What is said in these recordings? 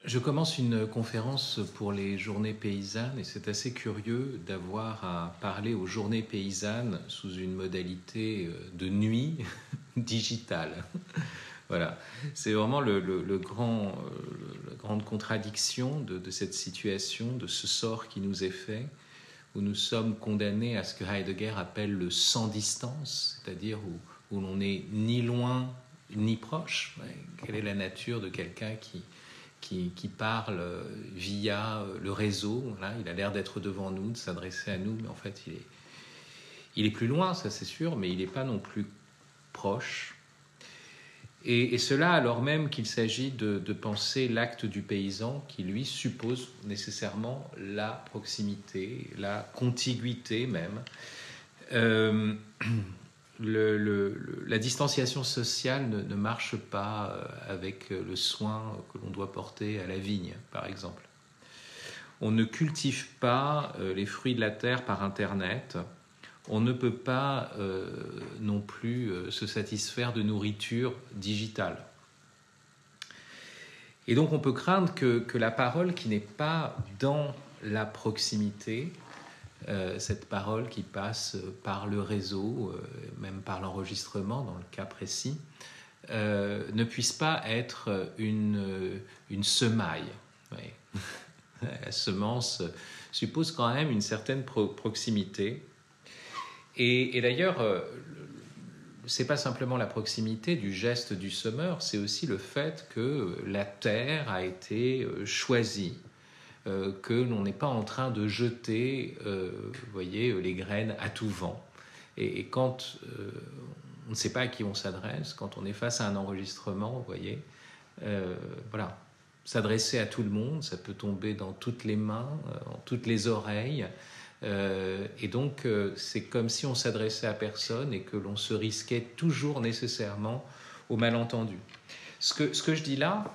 Je commence une conférence pour les journées paysannes et c'est assez curieux d'avoir à parler aux journées paysannes sous une modalité de nuit digitale. Voilà, c'est vraiment la grande contradiction de cette situation, de ce sort qui nous est fait, où nous sommes condamnés à ce que Heidegger appelle le sans distance, c'est-à-dire où l'on n'est ni loin ni proche. Quelle est la nature de quelqu'un qui parle via le réseau? Voilà, il a l'air d'être devant nous, de s'adresser à nous, mais en fait il est plus loin, ça c'est sûr, mais il n'est pas non plus proche. Et cela alors même qu'il s'agit de penser l'acte du paysan qui, lui, suppose nécessairement la proximité, la contiguïté même. La distanciation sociale ne marche pas avec le soin que l'on doit porter à la vigne, par exemple. On ne cultive pas les fruits de la terre par Internet. On ne peut pas non plus se satisfaire de nourriture digitale. Et donc on peut craindre que la parole qui n'est pas dans la proximité, cette parole qui passe par le réseau, même par l'enregistrement dans le cas précis, ne puisse pas être une semaille. Oui. La semence suppose quand même une certaine proximité. Et d'ailleurs, ce n'est pas simplement la proximité du geste du semeur, c'est aussi le fait que la terre a été choisie, que l'on n'est pas en train de jeter vous voyez, les graines à tout vent. Et quand on ne sait pas à qui on s'adresse, quand on est face à un enregistrement, vous voyez, voilà, s'adresser à tout le monde, ça peut tomber dans toutes les mains, dans toutes les oreilles. Et donc c'est comme si on s'adressait à personne et que l'on se risquait toujours nécessairement au malentendu. Ce que je dis là,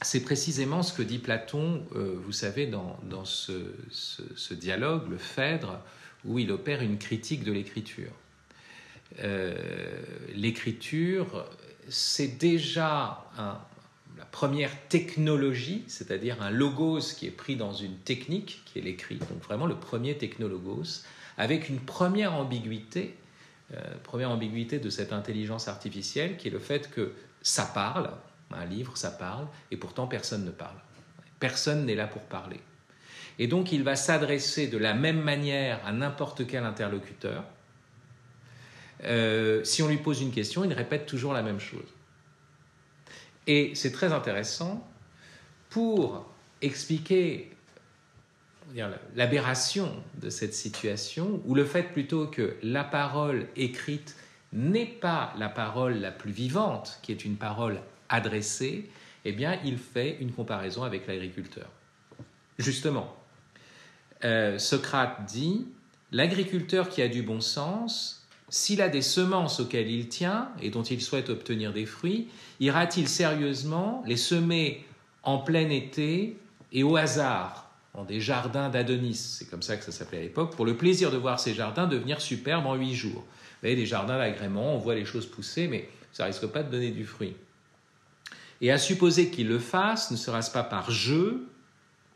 c'est précisément ce que dit Platon, vous savez, dans ce dialogue, le Phèdre, où il opère une critique de l'écriture. L'écriture, c'est déjà la première technologie, c'est-à-dire un logos qui est pris dans une technique, qui est l'écrit, donc vraiment le premier technologos, avec une première ambiguïté de cette intelligence artificielle, qui est le fait que ça parle, un livre, ça parle, et pourtant personne ne parle. Personne n'est là pour parler. Et donc il va s'adresser de la même manière à n'importe quel interlocuteur. Si on lui pose une question, il répète toujours la même chose. Et c'est très intéressant pour expliquer l'aberration de cette situation, ou le fait plutôt que la parole écrite n'est pas la parole la plus vivante, qui est une parole adressée, eh bien, il fait une comparaison avec l'agriculteur. Justement, Socrate dit « L'agriculteur qui a du bon sens, s'il a des semences auxquelles il tient et dont il souhaite obtenir des fruits, ira-t-il sérieusement les semer en plein été et au hasard, dans des jardins d'Adonis ?» C'est comme ça que ça s'appelait à l'époque, pour le plaisir de voir ces jardins devenir superbes en 8 jours. Vous voyez, des jardins d'agrément, on voit les choses pousser, mais ça ne risque pas de donner du fruit. Et à supposer qu'il le fasse, ne sera-ce pas par jeu,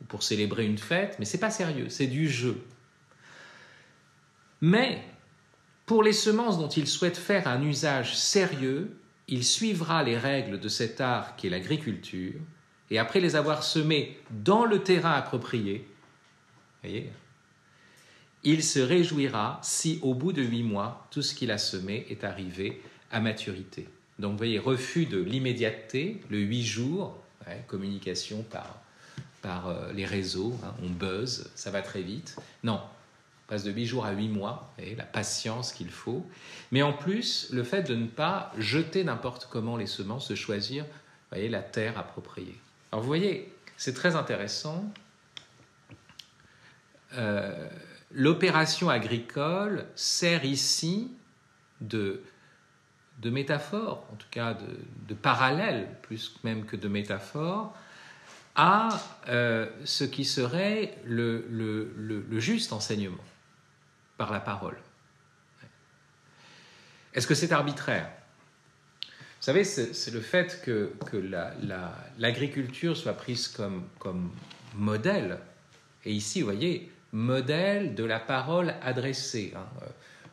ou pour célébrer une fête, mais ce n'est pas sérieux, c'est du jeu. Mais pour les semences dont il souhaite faire un usage sérieux, il suivra les règles de cet art qu'est l'agriculture, et après les avoir semées dans le terrain approprié, voyez, il se réjouira si au bout de 8 mois, tout ce qu'il a semé est arrivé à maturité. Donc vous voyez, refus de l'immédiateté, le 8 jours, communication par les réseaux, on buzz, ça va très vite. Non, on passe de 8 jours à 8 mois, et la patience qu'il faut. Mais en plus, le fait de ne pas jeter n'importe comment les semences, de choisir, vous voyez, la terre appropriée. Alors vous voyez, c'est très intéressant. L'opération agricole sert ici de métaphore, en tout cas de parallèle, plus même que de métaphore, à ce qui serait le juste enseignement par la parole. Est-ce que c'est arbitraire ? savez, c'est le fait que l'agriculture soit prise comme modèle. Et ici, vous voyez, modèle de la parole adressée.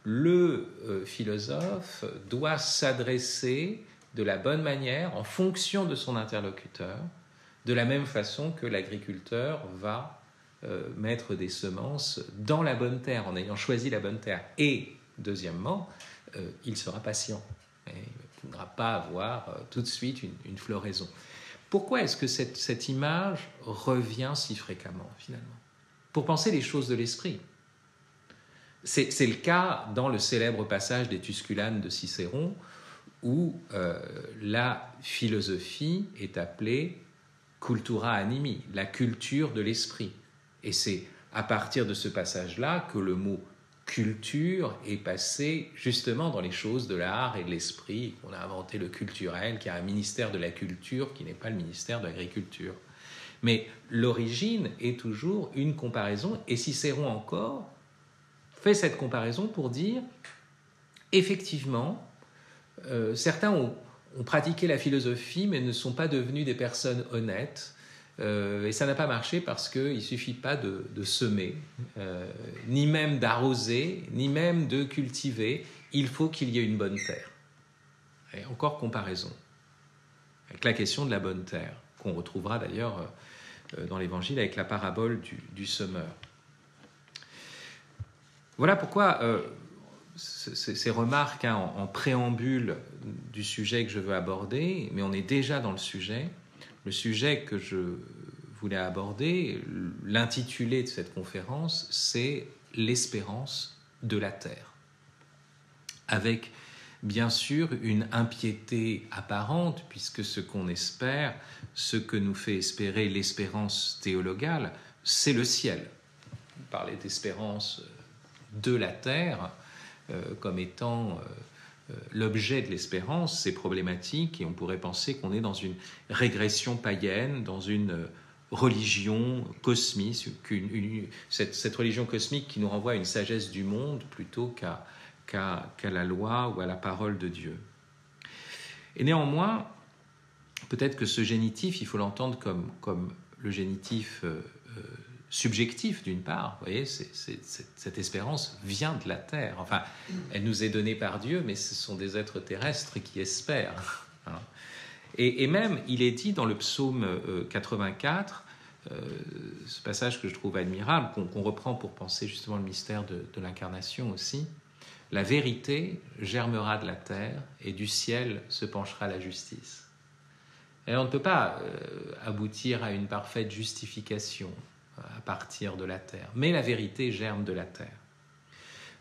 Le philosophe doit s'adresser de la bonne manière en fonction de son interlocuteur, de la même façon que l'agriculteur va mettre des semences dans la bonne terre, en ayant choisi la bonne terre. Et, deuxièmement, il sera patient. Il ne pourra pas avoir tout de suite une floraison. Pourquoi est-ce que cette image revient si fréquemment, finalement? Pour penser les choses de l'esprit. C'est le cas dans le célèbre passage des Tusculanes de Cicéron, où la philosophie est appelée cultura animi, la culture de l'esprit. Et c'est à partir de ce passage-là que le mot culture est passé justement dans les choses de l'art et de l'esprit. On a inventé le culturel, qui a un ministère de la culture qui n'est pas le ministère de l'agriculture. Mais l'origine est toujours une comparaison, et Cicéron encore fait cette comparaison pour dire, effectivement, certains ont pratiqué la philosophie mais ne sont pas devenus des personnes honnêtes, et ça n'a pas marché parce qu'il ne suffit pas de semer, ni même d'arroser, ni même de cultiver, il faut qu'il y ait une bonne terre. Et encore comparaison avec la question de la bonne terre, qu'on retrouvera d'ailleurs dans l'Évangile avec la parabole du semeur. Voilà pourquoi ces remarques en préambule du sujet que je veux aborder, mais on est déjà dans le sujet. Le sujet que je voulais aborder, l'intitulé de cette conférence, c'est l'espérance de la terre. Avec bien sûr une impiété apparente, puisque ce qu'on espère, ce que nous fait espérer l'espérance théologale, c'est le ciel. On parlait d'espérance de la terre comme étant l'objet de l'espérance, c'est problématique, et on pourrait penser qu'on est dans une régression païenne, dans une religion cosmique, cette religion cosmique qui nous renvoie à une sagesse du monde plutôt qu'à la loi ou à la parole de Dieu. Et néanmoins, peut-être que ce génitif, il faut l'entendre comme le génitif subjectif d'une part. Vous voyez, cette espérance vient de la terre. Enfin, elle nous est donnée par Dieu, mais ce sont des êtres terrestres qui espèrent. Hein. Et même, il est dit dans le psaume 84, ce passage que je trouve admirable, qu'on reprend pour penser justement le mystère de l'incarnation aussi, « La vérité germera de la terre et du ciel se penchera la justice ». Et on ne peut pas aboutir à une parfaite justification à partir de la terre, mais la vérité germe de la terre.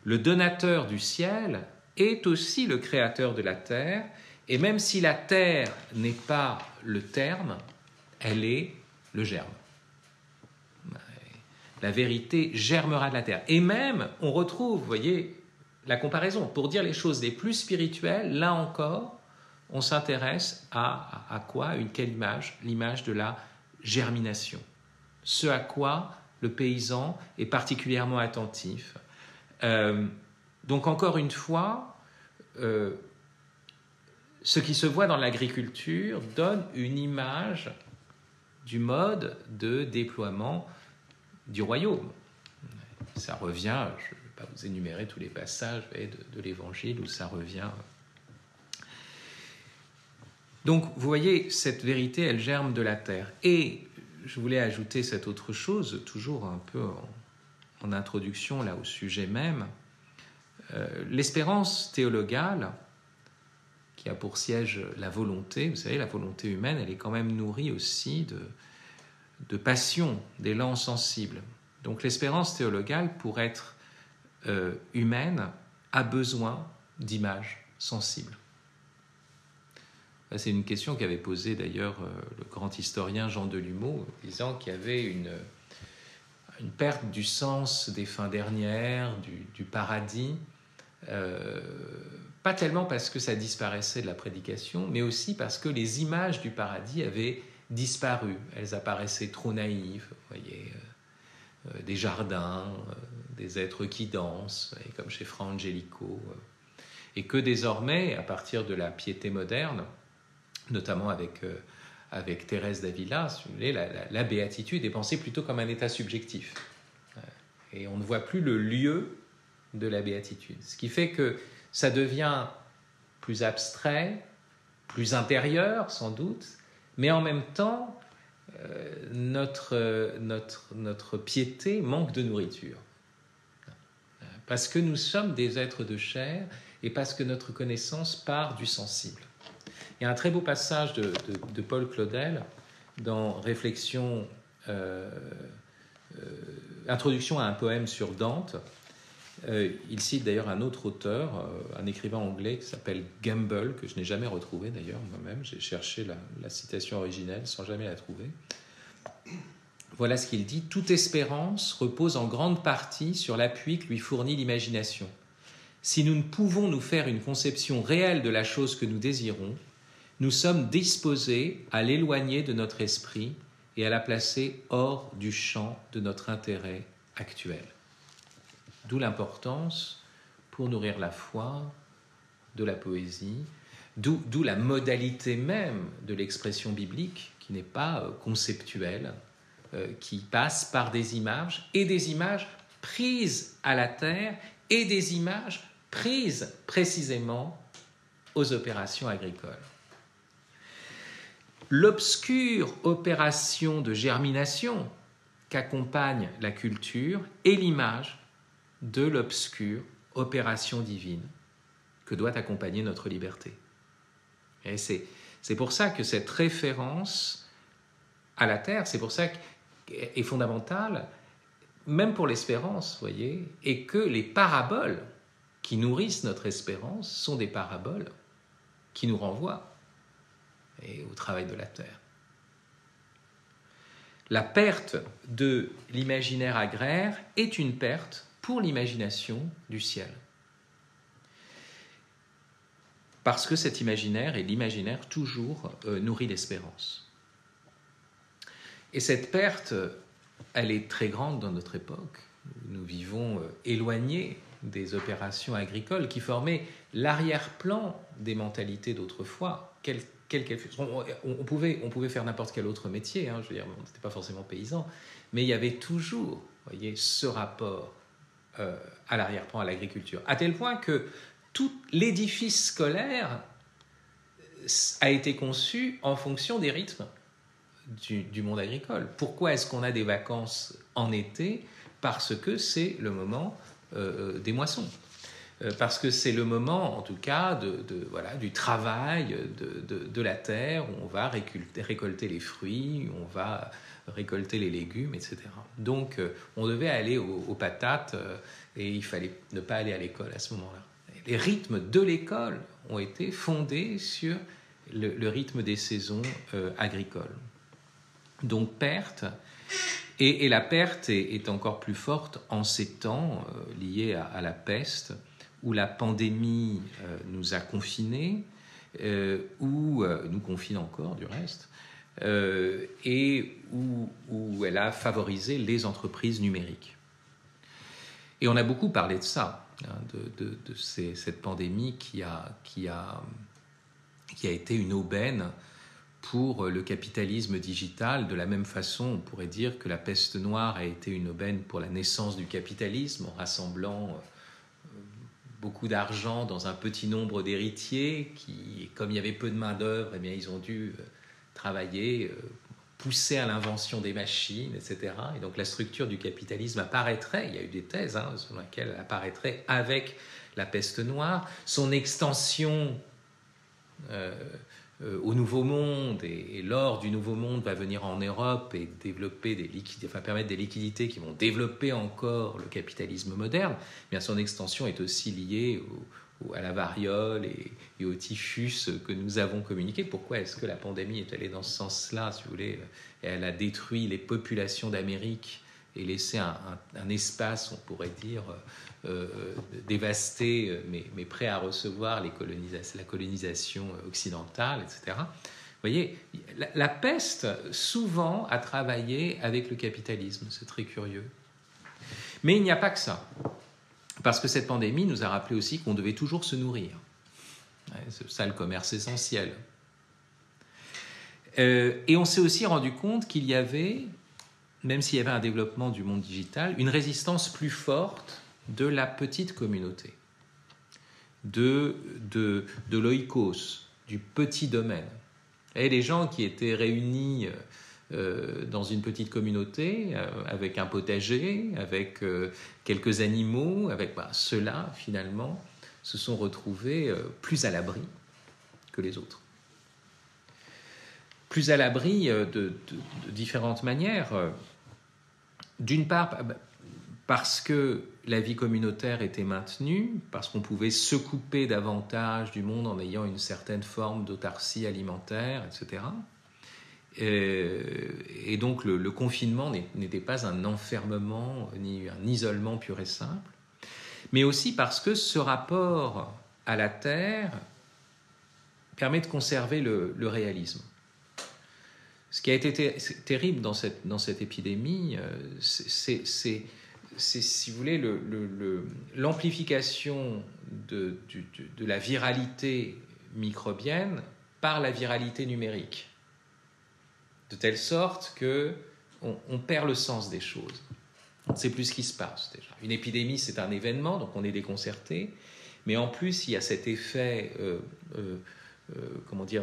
Le donateur du ciel est aussi le créateur de la terre, et même si la terre n'est pas le terme, elle est le germe. La vérité germera de la terre. Et même, on retrouve, vous voyez, la comparaison. Pour dire les choses les plus spirituelles, là encore, on s'intéresse à quoi? Quelle image? L'image de la germination. Ce à quoi le paysan est particulièrement attentif. Donc encore une fois, ce qui se voit dans l'agriculture donne une image du mode de déploiement du royaume. Ça revient, je ne vais pas vous énumérer tous les passages de l'Évangile où ça revient. Donc vous voyez, cette vérité, elle germe de la terre. Et je voulais ajouter cette autre chose, toujours un peu en introduction là au sujet même. L'espérance théologale, qui a pour siège la volonté, vous savez, la volonté humaine, elle est quand même nourrie aussi de passion, d'élan sensible. Donc l'espérance théologale, pour être humaine, a besoin d'images sensibles. C'est une question qu'avait posée d'ailleurs le grand historien Jean Delumeau, disant qu'il y avait une perte du sens des fins dernières, du paradis, pas tellement parce que ça disparaissait de la prédication, mais aussi parce que les images du paradis avaient disparu. Elles apparaissaient trop naïves, vous voyez, des jardins, des êtres qui dansent, comme chez Fra Angelico, et que désormais, à partir de la piété moderne, notamment avec Thérèse d'Avila, si vous voulez, la béatitude est pensée plutôt comme un état subjectif. Et on ne voit plus le lieu de la béatitude. Ce qui fait que ça devient plus abstrait, plus intérieur sans doute, mais en même temps, notre piété manque de nourriture. Parce que nous sommes des êtres de chair et parce que notre connaissance part du sensible. Il y a un très beau passage de Paul Claudel dans Réflexion, introduction à un poème sur Dante. Il cite d'ailleurs un autre auteur, un écrivain anglais qui s'appelle Gamble, que je n'ai jamais retrouvé d'ailleurs moi-même. J'ai cherché la citation originelle sans jamais la trouver. Voilà ce qu'il dit. « Toute espérance repose en grande partie sur l'appui que lui fournit l'imagination. Si nous ne pouvons nous faire une conception réelle de la chose que nous désirons, nous sommes disposés à l'éloigner de notre esprit et à la placer hors du champ de notre intérêt actuel. » D'où l'importance, pour nourrir la foi, de la poésie, d'où la modalité même de l'expression biblique, qui n'est pas conceptuelle, qui passe par des images, et des images prises à la terre, et des images prises précisément aux opérations agricoles. L'obscure opération de germination qu'accompagne la culture est l'image de l'obscure opération divine que doit accompagner notre liberté. Et c'est pour ça que cette référence à la terre, c'est pour ça qu'elle est fondamentale, même pour l'espérance, voyez, et que les paraboles qui nourrissent notre espérance sont des paraboles qui nous renvoient au travail de la terre. La perte de l'imaginaire agraire est une perte pour l'imagination du ciel. Parce que cet imaginaire et l'imaginaire toujours nourrit l'espérance. Et cette perte, elle est très grande dans notre époque. Nous vivons éloignés des opérations agricoles qui formaient l'arrière-plan des mentalités d'autrefois. On pouvait faire n'importe quel autre métier, je veux dire, on n'était pas forcément paysan, mais il y avait toujours, voyez, ce rapport à l'arrière-plan, à l'agriculture, à tel point que tout l'édifice scolaire a été conçu en fonction des rythmes du monde agricole. Pourquoi est-ce qu'on a des vacances en été ? Parce que c'est le moment des moissons. Parce que c'est le moment, en tout cas, du travail de la terre, où on va récolter les fruits, où on va récolter les légumes, etc. Donc, on devait aller aux patates et il fallait ne pas aller à l'école à ce moment-là. Les rythmes de l'école ont été fondés sur le rythme des saisons agricoles. Donc, perte. Et la perte est encore plus forte en ces temps liés à la peste, où la pandémie nous a confinés, où nous confine encore du reste, et où elle a favorisé les entreprises numériques. Et on a beaucoup parlé de ça, de cette pandémie qui a été une aubaine pour le capitalisme digital. De la même façon, on pourrait dire que la peste noire a été une aubaine pour la naissance du capitalisme, en rassemblant beaucoup d'argent dans un petit nombre d'héritiers qui, comme il y avait peu de main-d'œuvre, eh bien, ils ont dû travailler, pousser à l'invention des machines, etc. Et donc la structure du capitalisme apparaîtrait, il y a eu des thèses selon lesquelles elle apparaîtrait avec la peste noire, son extension au Nouveau Monde, et l'or du Nouveau Monde va venir en Europe et développer permettre des liquidités qui vont développer encore le capitalisme moderne. Bien, son extension est aussi liée à la variole et au typhus que nous avons communiqué. Pourquoi est-ce que la pandémie est allée dans ce sens-là, si vous voulez ? Elle a détruit les populations d'Amérique et laissé un espace, on pourrait dire, dévasté, mais prêt à recevoir la colonisation occidentale, etc. Vous voyez, la peste, souvent, a travaillé avec le capitalisme. C'est très curieux. Mais il n'y a pas que ça. Parce que cette pandémie nous a rappelé aussi qu'on devait toujours se nourrir. C'est ça le commerce essentiel. Et on s'est aussi rendu compte qu'il y avait, même s'il y avait un développement du monde digital, une résistance plus forte de la petite communauté, de l'oikos, du petit domaine. Et les gens qui étaient réunis dans une petite communauté, avec un potager, avec quelques animaux, ceux-là, finalement, se sont retrouvés plus à l'abri que les autres. Plus à l'abri de différentes manières. D'une part, parce que la vie communautaire était maintenue, parce qu'on pouvait se couper davantage du monde en ayant une certaine forme d'autarcie alimentaire, etc. Et donc le confinement n'était pas un enfermement ni un isolement pur et simple, mais aussi parce que ce rapport à la terre permet de conserver le réalisme. Ce qui a été terrible dans cette épidémie, c'est, si vous voulez, l'amplification de la viralité microbienne par la viralité numérique, de telle sorte qu'on perd le sens des choses. On ne sait plus ce qui se passe déjà. Une épidémie, c'est un événement, donc on est déconcerté, mais en plus, il y a cet effet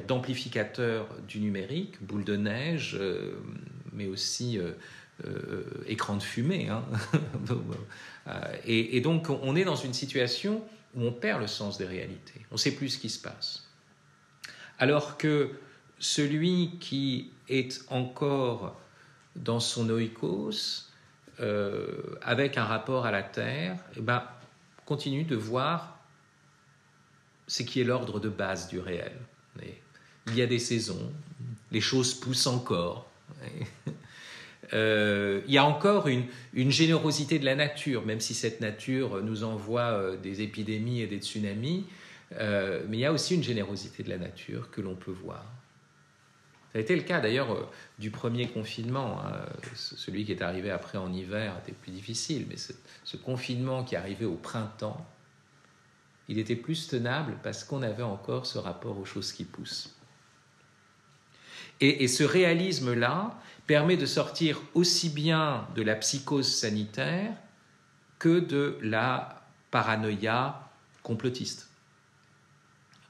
d'amplificateur du numérique, boule de neige, mais aussi écran de fumée. Hein. Et donc, on est dans une situation où on perd le sens des réalités. On ne sait plus ce qui se passe. Alors que celui qui est encore dans son oikos, avec un rapport à la terre, continue de voir ce qui est l'ordre de base du réel. Il y a des saisons, les choses poussent encore. Il y a encore une générosité de la nature, même si cette nature nous envoie des épidémies et des tsunamis, mais il y a aussi une générosité de la nature que l'on peut voir. Ça a été le cas d'ailleurs du premier confinement. Celui qui est arrivé après en hiver était plus difficile, mais ce confinement qui est arrivé au printemps, il était plus tenable parce qu'on avait encore ce rapport aux choses qui poussent. Et ce réalisme-là permet de sortir aussi bien de la psychose sanitaire que de la paranoïa complotiste.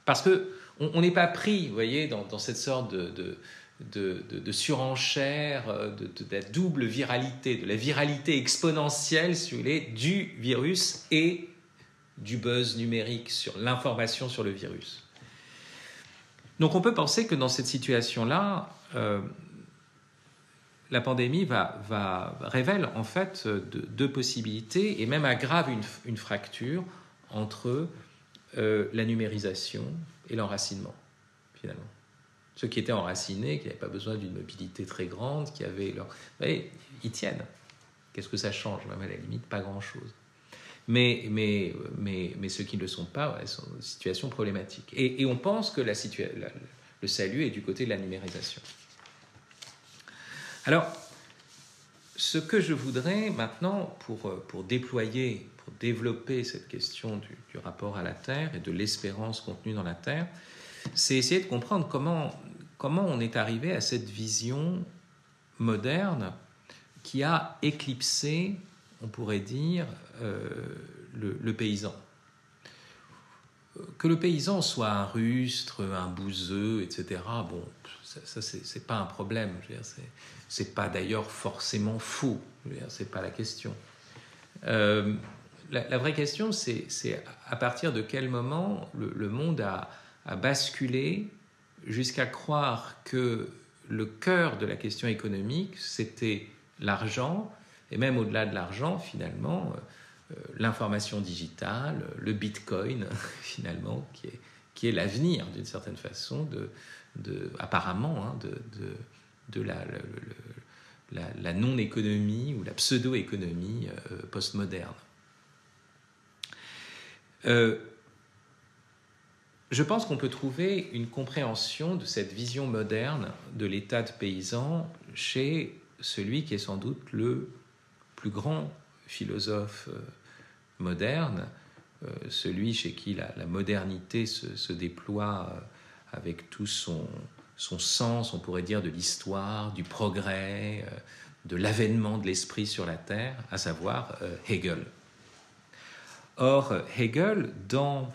Parce qu'on n'est pas pris, vous voyez, dans cette sorte de surenchère, de la double viralité, de la viralité exponentielle du virus et du buzz numérique sur l'information sur le virus. Donc on peut penser que dans cette situation-là, la pandémie révèle en fait deux possibilités et même aggrave une fracture entre la numérisation et l'enracinement, finalement. Ceux qui étaient enracinés, qui n'avaient pas besoin d'une mobilité très grande, qui avaient leur... Vous voyez, ils tiennent. Qu'est-ce que ça change? Même à la limite, pas grand-chose. Mais ceux qui ne le sont pas, sont dans une situation problématique. Et on pense que le salut est du côté de la numérisation. Alors, ce que je voudrais maintenant, pour développer cette question du rapport à la Terre et de l'espérance contenue dans la Terre, c'est essayer de comprendre comment on est arrivé à cette vision moderne qui a éclipsé, on pourrait dire, le paysan. Que le paysan soit un rustre, un bouseux, etc., bon, ça c'est pas un problème. Je veux dire, c'est pas d'ailleurs forcément faux. Je veux dire, c'est pas la question. La vraie question, c'est à partir de quel moment le monde a basculé jusqu'à croire que le cœur de la question économique, c'était l'argent, et même au-delà de l'argent, finalement, l'information digitale, le bitcoin, finalement, qui est l'avenir, d'une certaine façon, apparemment, de la non-économie ou la pseudo-économie postmoderne. Je pense qu'on peut trouver une compréhension de cette vision moderne de l'état de paysan chez celui qui est sans doute le plus grand philosophe moderne, celui chez qui la modernité se déploie avec tout son son sens, on pourrait dire, de l'histoire, du progrès, de l'avènement de l'esprit sur la Terre, à savoir Hegel. Or, Hegel, dans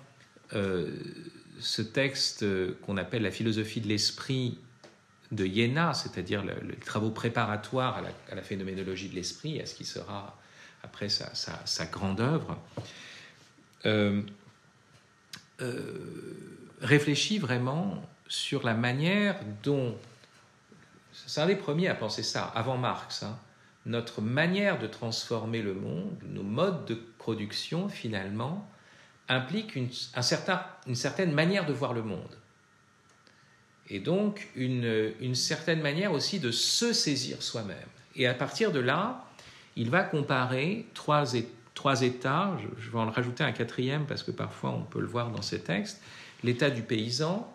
ce texte qu'on appelle la philosophie de l'esprit de Iéna, c'est-à-dire les travaux préparatoires à la phénoménologie de l'esprit, à ce qui sera après sa grande œuvre, réfléchit vraiment sur la manière dont, c'est un des premiers à penser ça, avant Marx, notre manière de transformer le monde, nos modes de production, finalement, impliquent une certaine manière de voir le monde. Et donc, une certaine manière aussi de se saisir soi-même. Et à partir de là, il va comparer trois états, je vais en rajouter un quatrième, parce que parfois on peut le voir dans ces textes, l'état du paysan,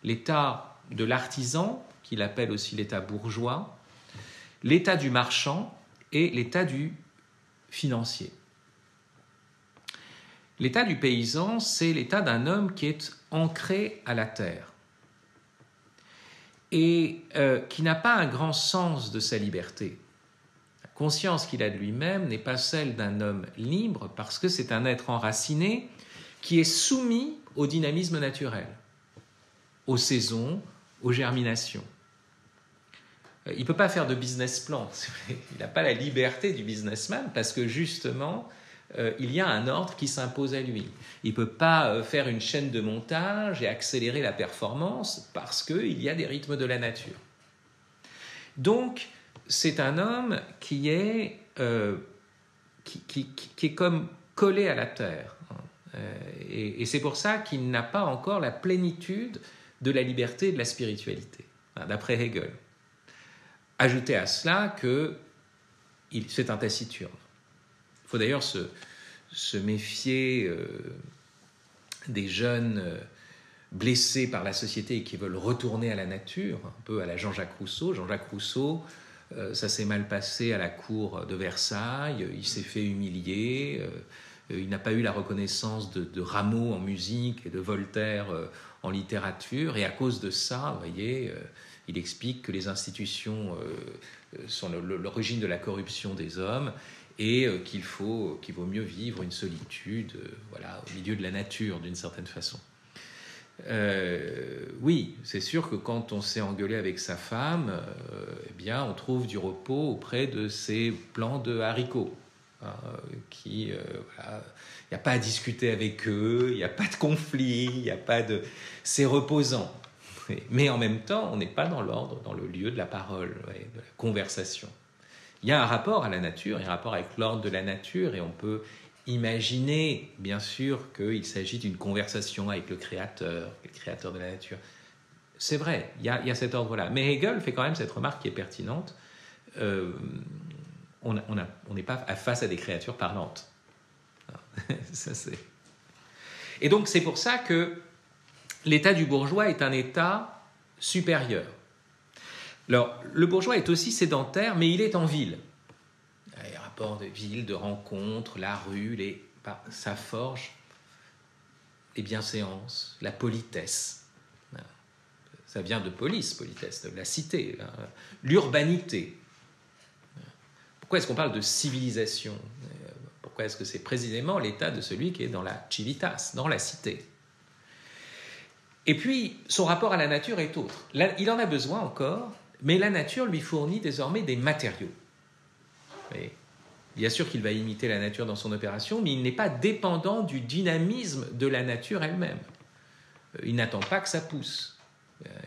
l'état de l'artisan, qu'il appelle aussi l'état bourgeois, l'état du marchand et l'état du financier. L'état du paysan, c'est l'état d'un homme qui est ancré à la terre et qui n'a pas un grand sens de sa liberté. La conscience qu'il a de lui-même n'est pas celle d'un homme libre parce que c'est un être enraciné qui est soumis au dynamisme naturel, aux saisons, aux germinations. Il ne peut pas faire de business plan, il n'a pas la liberté du businessman parce que justement, il y a un ordre qui s'impose à lui. Il ne peut pas faire une chaîne de montage et accélérer la performance parce qu'il y a des rythmes de la nature. Donc, c'est un homme qui est comme collé à la terre. Et c'est pour ça qu'il n'a pas encore la plénitude de la liberté et de la spiritualité, d'après Hegel. Ajoutez à cela que c'est un taciturne. Il faut d'ailleurs se méfier des jeunes blessés par la société et qui veulent retourner à la nature, un peu à la Jean-Jacques Rousseau. Jean-Jacques Rousseau, ça s'est mal passé à la cour de Versailles, il s'est fait humilier, il n'a pas eu la reconnaissance de Rameau en musique et de Voltaire en littérature, et à cause de ça, vous voyez, il explique que les institutions sont l'origine de la corruption des hommes et qu'il vaut mieux vivre une solitude au milieu de la nature, d'une certaine façon. Oui, c'est sûr que quand on s'est engueulé avec sa femme, eh bien, on trouve du repos auprès de ces plants de haricots. Il n'y a pas à discuter avec eux, il n'y a pas de conflit, c'est reposant. Mais en même temps, on n'est pas dans l'ordre, dans le lieu de la parole, de la conversation. Il y a un rapport à la nature, il y a un rapport avec l'ordre de la nature, et on peut imaginer, bien sûr, qu'il s'agit d'une conversation avec le créateur de la nature. C'est vrai, il y a cet ordre-là. Mais Hegel fait quand même cette remarque qui est pertinente. On n'est pas face à des créatures parlantes. Ça, c'est... Et donc, c'est pour ça que l'état du bourgeois est un état supérieur. Alors, le bourgeois est aussi sédentaire, mais il est en ville. Les rapports de ville, de rencontres, la rue, ça forge les bienséances, la politesse. Ça vient de politesse, de la cité, l'urbanité. Pourquoi est-ce qu'on parle de civilisation ? Pourquoi est-ce que c'est précisément l'état de celui qui est dans la civitas, dans la cité ? Et puis, son rapport à la nature est autre. Là, il en a besoin encore, mais la nature lui fournit désormais des matériaux. Et bien sûr qu'il va imiter la nature dans son opération, mais il n'est pas dépendant du dynamisme de la nature elle-même. Il n'attend pas que ça pousse.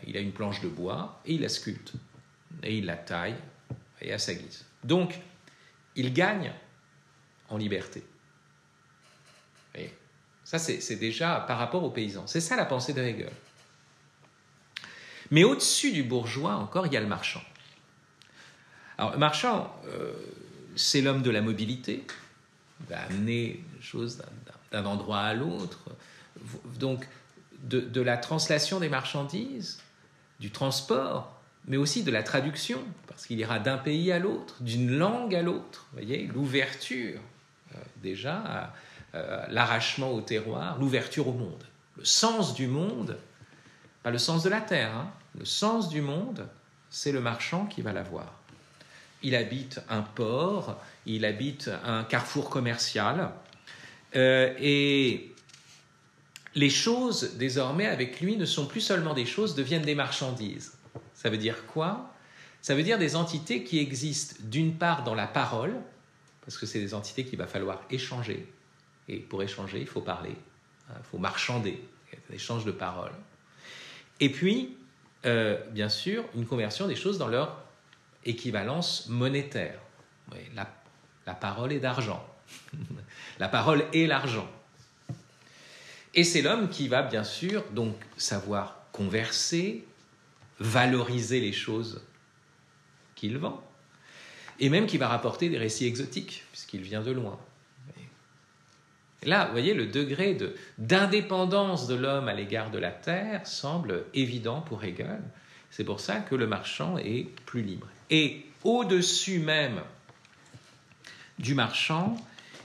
Il a une planche de bois et il la sculpte. Et il la taille et à sa guise. Donc, il gagne en liberté. Et ça, c'est déjà par rapport aux paysans. C'est ça la pensée de Hegel. Mais au-dessus du bourgeois, encore, il y a le marchand. Alors, le marchand, c'est l'homme de la mobilité. Il va amener les choses d'un endroit à l'autre. Donc, de la translation des marchandises, du transport, mais aussi de la traduction, parce qu'il ira d'un pays à l'autre, d'une langue à l'autre. Vous voyez, l'ouverture, déjà, l'arrachement au terroir, l'ouverture au monde. Le sens du monde, pas le sens de la terre, hein. Le sens du monde, c'est le marchand qui va l'avoir. Il habite un port, il habite un carrefour commercial, et les choses, désormais, avec lui, ne sont plus seulement des choses, deviennent des marchandises. Ça veut dire quoi? Ça veut dire des entités qui existent d'une part dans la parole, parce que c'est des entités qu'il va falloir échanger. Et pour échanger, il faut parler, il faut marchander, un échange de paroles. Et puis, bien sûr, une conversion des choses dans leur équivalence monétaire. Oui, la parole est d'argent. La parole est l'argent. Et c'est l'homme qui va bien sûr donc savoir converser, valoriser les choses qu'il vend, et même qui va rapporter des récits exotiques, puisqu'il vient de loin. Et là, vous voyez, le degré d'indépendance de l'homme à l'égard de la terre semble évident pour Hegel. C'est pour ça que le marchand est plus libre. Et au-dessus même du marchand,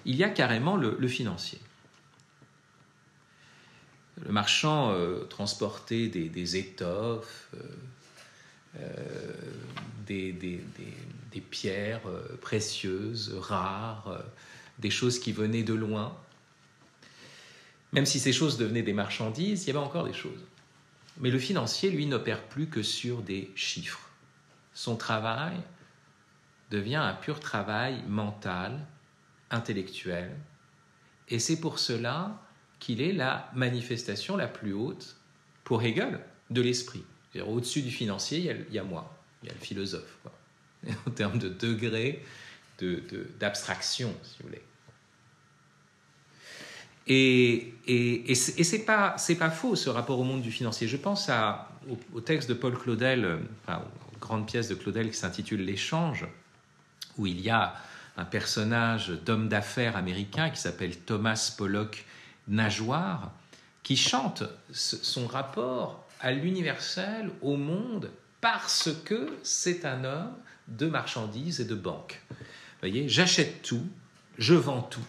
il y a carrément le financier. Le marchand transportait des étoffes, des pierres précieuses, rares, des choses qui venaient de loin. Même si ces choses devenaient des marchandises, il y avait encore des choses. Mais le financier, lui, n'opère plus que sur des chiffres. Son travail devient un pur travail mental, intellectuel, et c'est pour cela qu'il est la manifestation la plus haute, pour Hegel, de l'esprit. C'est-à-dire, au-dessus du financier, il y a moi, il y a le philosophe, quoi. En termes de degré d'abstraction, si vous voulez. Et c'est pas faux, ce rapport au monde du financier. Je pense au texte de Paul Claudel, aux grandes pièces de Claudel qui s'intitule L'échange, où il y a un personnage d'homme d'affaires américain qui s'appelle Thomas Pollock Nageoire, qui chante son rapport à l'universel, au monde, parce que c'est un homme de marchandises et de banques. Vous voyez, j'achète tout, je vends tout.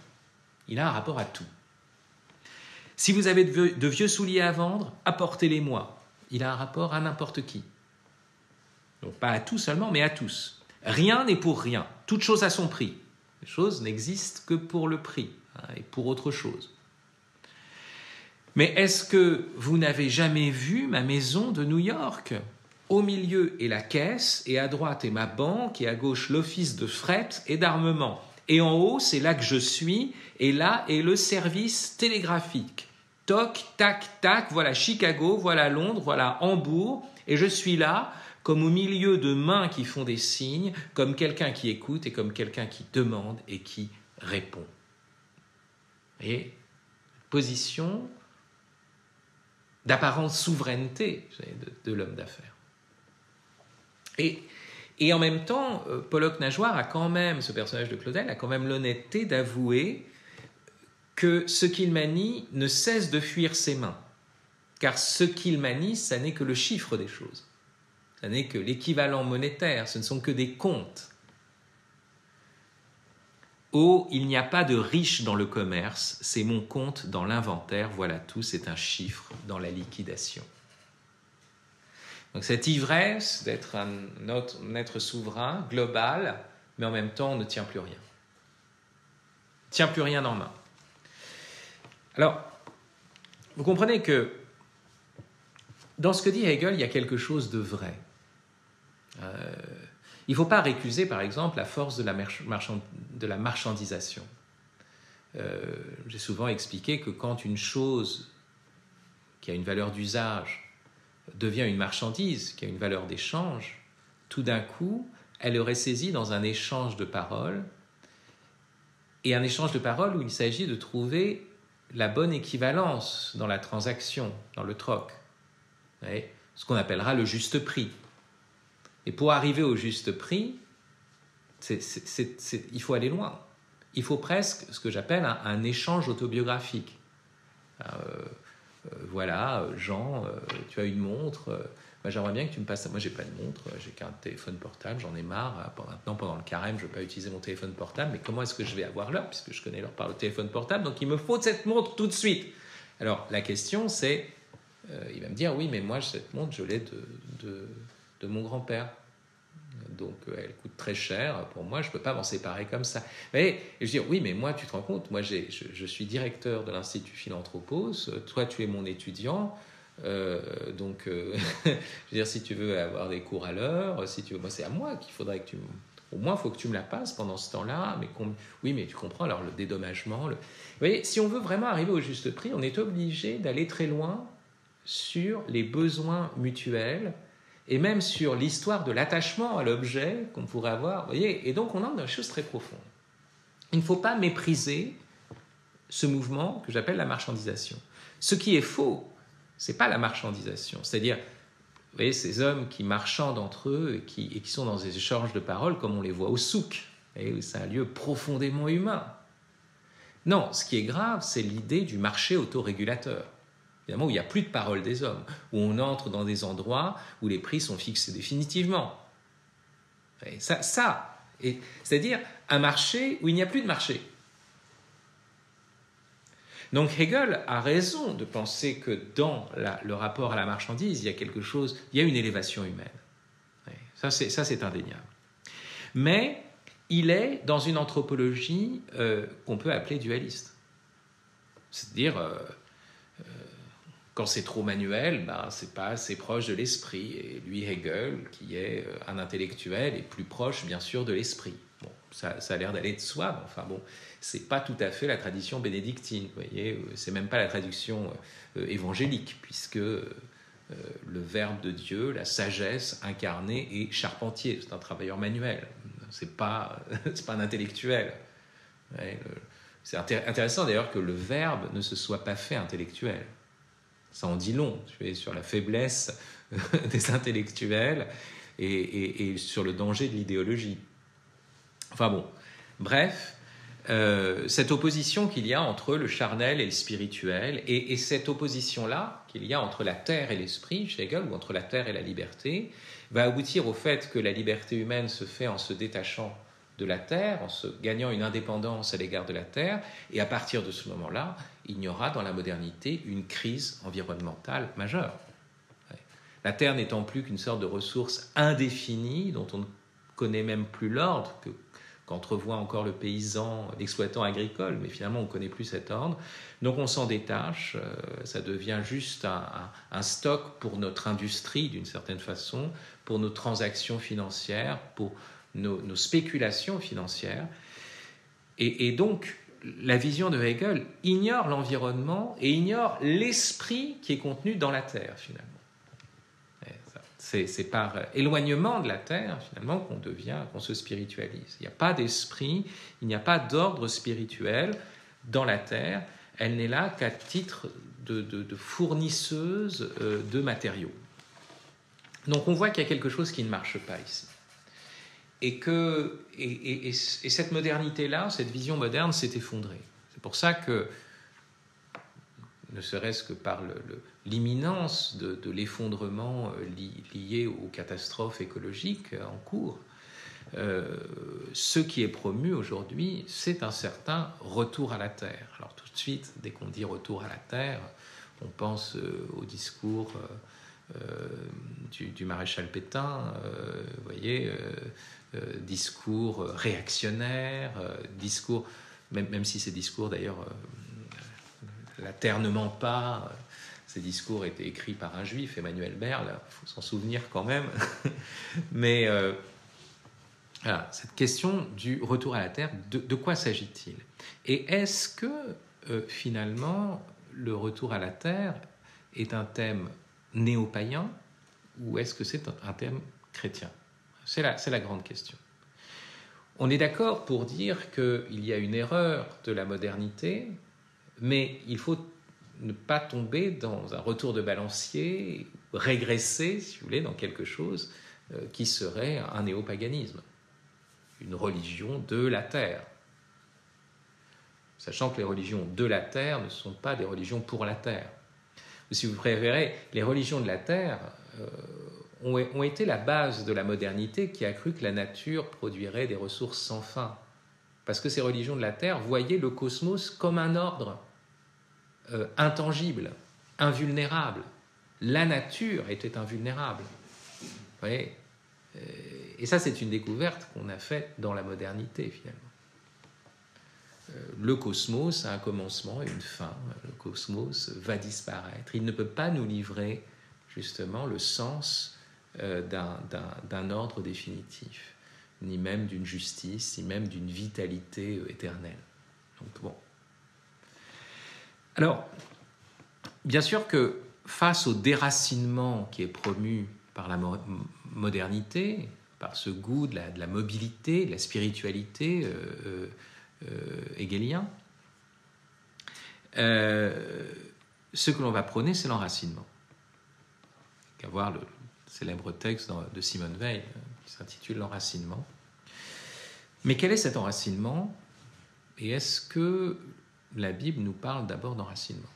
Il a un rapport à tout. Si vous avez de vieux souliers à vendre, apportez-les-moi. Il a un rapport à n'importe qui. Donc pas à tout seulement, mais à tous. Rien n'est pour rien. Toute chose a son prix. Les choses n'existent que pour le prix, et pour autre chose. Mais est-ce que vous n'avez jamais vu ma maison de New York? Au milieu est la caisse, et à droite est ma banque, et à gauche l'office de fret et d'armement. Et en haut, c'est là que je suis, et là est le service télégraphique. Toc, tac, tac, voilà Chicago, voilà Londres, voilà Hambourg, et je suis là, comme au milieu de mains qui font des signes, comme quelqu'un qui écoute et comme quelqu'un qui demande et qui répond. Vous voyez, position d'apparente souveraineté de l'homme d'affaires. Et en même temps, Pollock Nageoire a quand même, ce personnage de Claudel, a quand même l'honnêteté d'avouer que ce qu'il manie ne cesse de fuir ses mains. Car ce qu'il manie, ça n'est que le chiffre des choses. Ça n'est que l'équivalent monétaire, ce ne sont que des comptes. Oh, il n'y a pas de riche dans le commerce, c'est mon compte dans l'inventaire, voilà tout, c'est un chiffre dans la liquidation. Donc cette ivresse d'être un être souverain, global, mais en même temps on ne tient plus rien. On ne tient plus rien en main. Alors, vous comprenez que dans ce que dit Hegel, il y a quelque chose de vrai. Il ne faut pas récuser, par exemple, la force de la marchandisation. J'ai souvent expliqué que quand une chose qui a une valeur d'usage devient une marchandise, qui a une valeur d'échange, tout d'un coup, elle aurait saisi dans un échange de paroles, et un échange de paroles où il s'agit de trouver la bonne équivalence dans la transaction, dans le troc, ce qu'on appellera le juste prix. Et pour arriver au juste prix, il faut aller loin. Il faut presque ce que j'appelle un échange autobiographique. Voilà, Jean, tu as une montre, j'aimerais bien que tu me passes. Moi, j'ai pas de montre, j'ai qu'un téléphone portable, j'en ai marre. Maintenant, pendant le carême, je ne veux pas utiliser mon téléphone portable, mais comment est-ce que je vais avoir l'heure, puisque je connais l'heure par le téléphone portable, donc il me faut cette montre tout de suite. Alors, la question, c'est, il va me dire, oui, mais moi, cette montre, je l'ai de mon grand-père. Donc, elle coûte très cher. Pour moi, je ne peux pas m'en séparer comme ça. Et je dis, oui, mais moi, tu te rends compte, moi, je suis directeur de l'Institut Philanthropos. Toi, tu es mon étudiant. Donc, je veux dire, si tu veux avoir des cours à l'heure, si tu veux, moi, c'est à moi qu'il faudrait que tu... Au moins, il faut que tu me la passes pendant ce temps-là. Mais oui, mais tu comprends, alors le dédommagement... Vous voyez, si on veut vraiment arriver au juste prix, on est obligé d'aller très loin sur les besoins mutuels et même sur l'histoire de l'attachement à l'objet qu'on pourrait avoir. Vous voyez, et donc, on entre dans des choses très profondes. Il ne faut pas mépriser ce mouvement que j'appelle la marchandisation. Ce qui est faux, ce n'est pas la marchandisation. C'est-à-dire, vous voyez, ces hommes qui marchandent entre eux et qui sont dans des échanges de paroles comme on les voit au souk. C'est un lieu profondément humain. Non, ce qui est grave, c'est l'idée du marché autorégulateur. Évidemment, où il n'y a plus de parole des hommes, où on entre dans des endroits où les prix sont fixés définitivement. Et c'est-à-dire un marché où il n'y a plus de marché. Donc Hegel a raison de penser que dans le rapport à la marchandise, il y a quelque chose, il y a une élévation humaine. Ça, c'est indéniable. Mais il est dans une anthropologie qu'on peut appeler dualiste. C'est-à-dire, quand c'est trop manuel, c'est pas assez proche de l'esprit. Et lui, Hegel, qui est un intellectuel, est plus proche, bien sûr, de l'esprit. Bon, ça a l'air d'aller de soi, mais enfin bon, c'est pas tout à fait la tradition bénédictine, vous voyez, c'est même pas la tradition évangélique, puisque le Verbe de Dieu, la sagesse incarnée, est charpentier, c'est un travailleur manuel, c'est pas un intellectuel. Ouais, c'est intéressant d'ailleurs que le Verbe ne se soit pas fait intellectuel. Ça en dit long sur la faiblesse des intellectuels et sur le danger de l'idéologie. Enfin bon, bref, cette opposition qu'il y a entre le charnel et le spirituel, et cette opposition-là qu'il y a entre la terre et l'esprit, chez Hegel, ou entre la terre et la liberté, va aboutir au fait que la liberté humaine se fait en se détachant de la terre, en se gagnant une indépendance à l'égard de la terre, et à partir de ce moment-là, il y aura dans la modernité une crise environnementale majeure. La terre n'étant plus qu'une sorte de ressource indéfinie, dont on ne connaît même plus l'ordre, qu'entrevoit encore le paysan, l'exploitant agricole, mais finalement on ne connaît plus cet ordre. Donc on s'en détache, ça devient juste un stock pour notre industrie d'une certaine façon, pour nos transactions financières, pour nos spéculations financières. Et donc la vision de Hegel ignore l'environnement et ignore l'esprit qui est contenu dans la terre finalement. C'est par éloignement de la terre, finalement, qu'on se spiritualise. Il n'y a pas d'esprit, il n'y a pas d'ordre spirituel dans la terre. Elle n'est là qu'à titre de fournisseuse de matériaux. Donc on voit qu'il y a quelque chose qui ne marche pas ici. Et cette modernité-là, cette vision moderne s'est effondrée. C'est pour ça que, ne serait-ce que par l'imminence de l'effondrement lié aux catastrophes écologiques en cours, ce qui est promu aujourd'hui, c'est un certain retour à la terre. Alors tout de suite, dès qu'on dit retour à la terre, on pense au discours du maréchal Pétain, vous voyez, discours réactionnaire, discours, même si ces discours d'ailleurs... La terre ne ment pas. Ces discours étaient écrits par un juif, Emmanuel Berle, il faut s'en souvenir quand même. Mais voilà, cette question du retour à la terre, de quoi s'agit-il? Et est-ce que finalement le retour à la terre est un thème néo-païen ou est-ce que c'est un thème chrétien? C'est la grande question. On est d'accord pour dire qu'il y a une erreur de la modernité, mais il faut ne pas tomber dans un retour de balancier, régresser, si vous voulez, dans quelque chose qui serait un néopaganisme, une religion de la terre. Sachant que les religions de la terre ne sont pas des religions pour la terre. Ou si vous préférez, les religions de la terre ont été la base de la modernité qui a cru que la nature produirait des ressources sans fin. Parce que ces religions de la terre voyaient le cosmos comme un ordre intangible, invulnérable. la nature était invulnérable. Vous voyez ? Et ça, c'est une découverte qu'on a faite dans la modernité, finalement. Le cosmos a un commencement et une fin. Le cosmos va disparaître. Il ne peut pas nous livrer, justement, le sens d'un ordre définitif, ni même d'une justice, ni même d'une vitalité éternelle. Donc, bon. Alors, bien sûr que face au déracinement qui est promu par la modernité, par ce goût de la mobilité, de la spiritualité hegelien, ce que l'on va prôner, c'est l'enracinement. Il y a voir le célèbre texte de Simone Weil qui s'intitule « L'enracinement ». Mais quel est cet enracinement ? Et est-ce que la Bible nous parle d'abord d'enracinement ?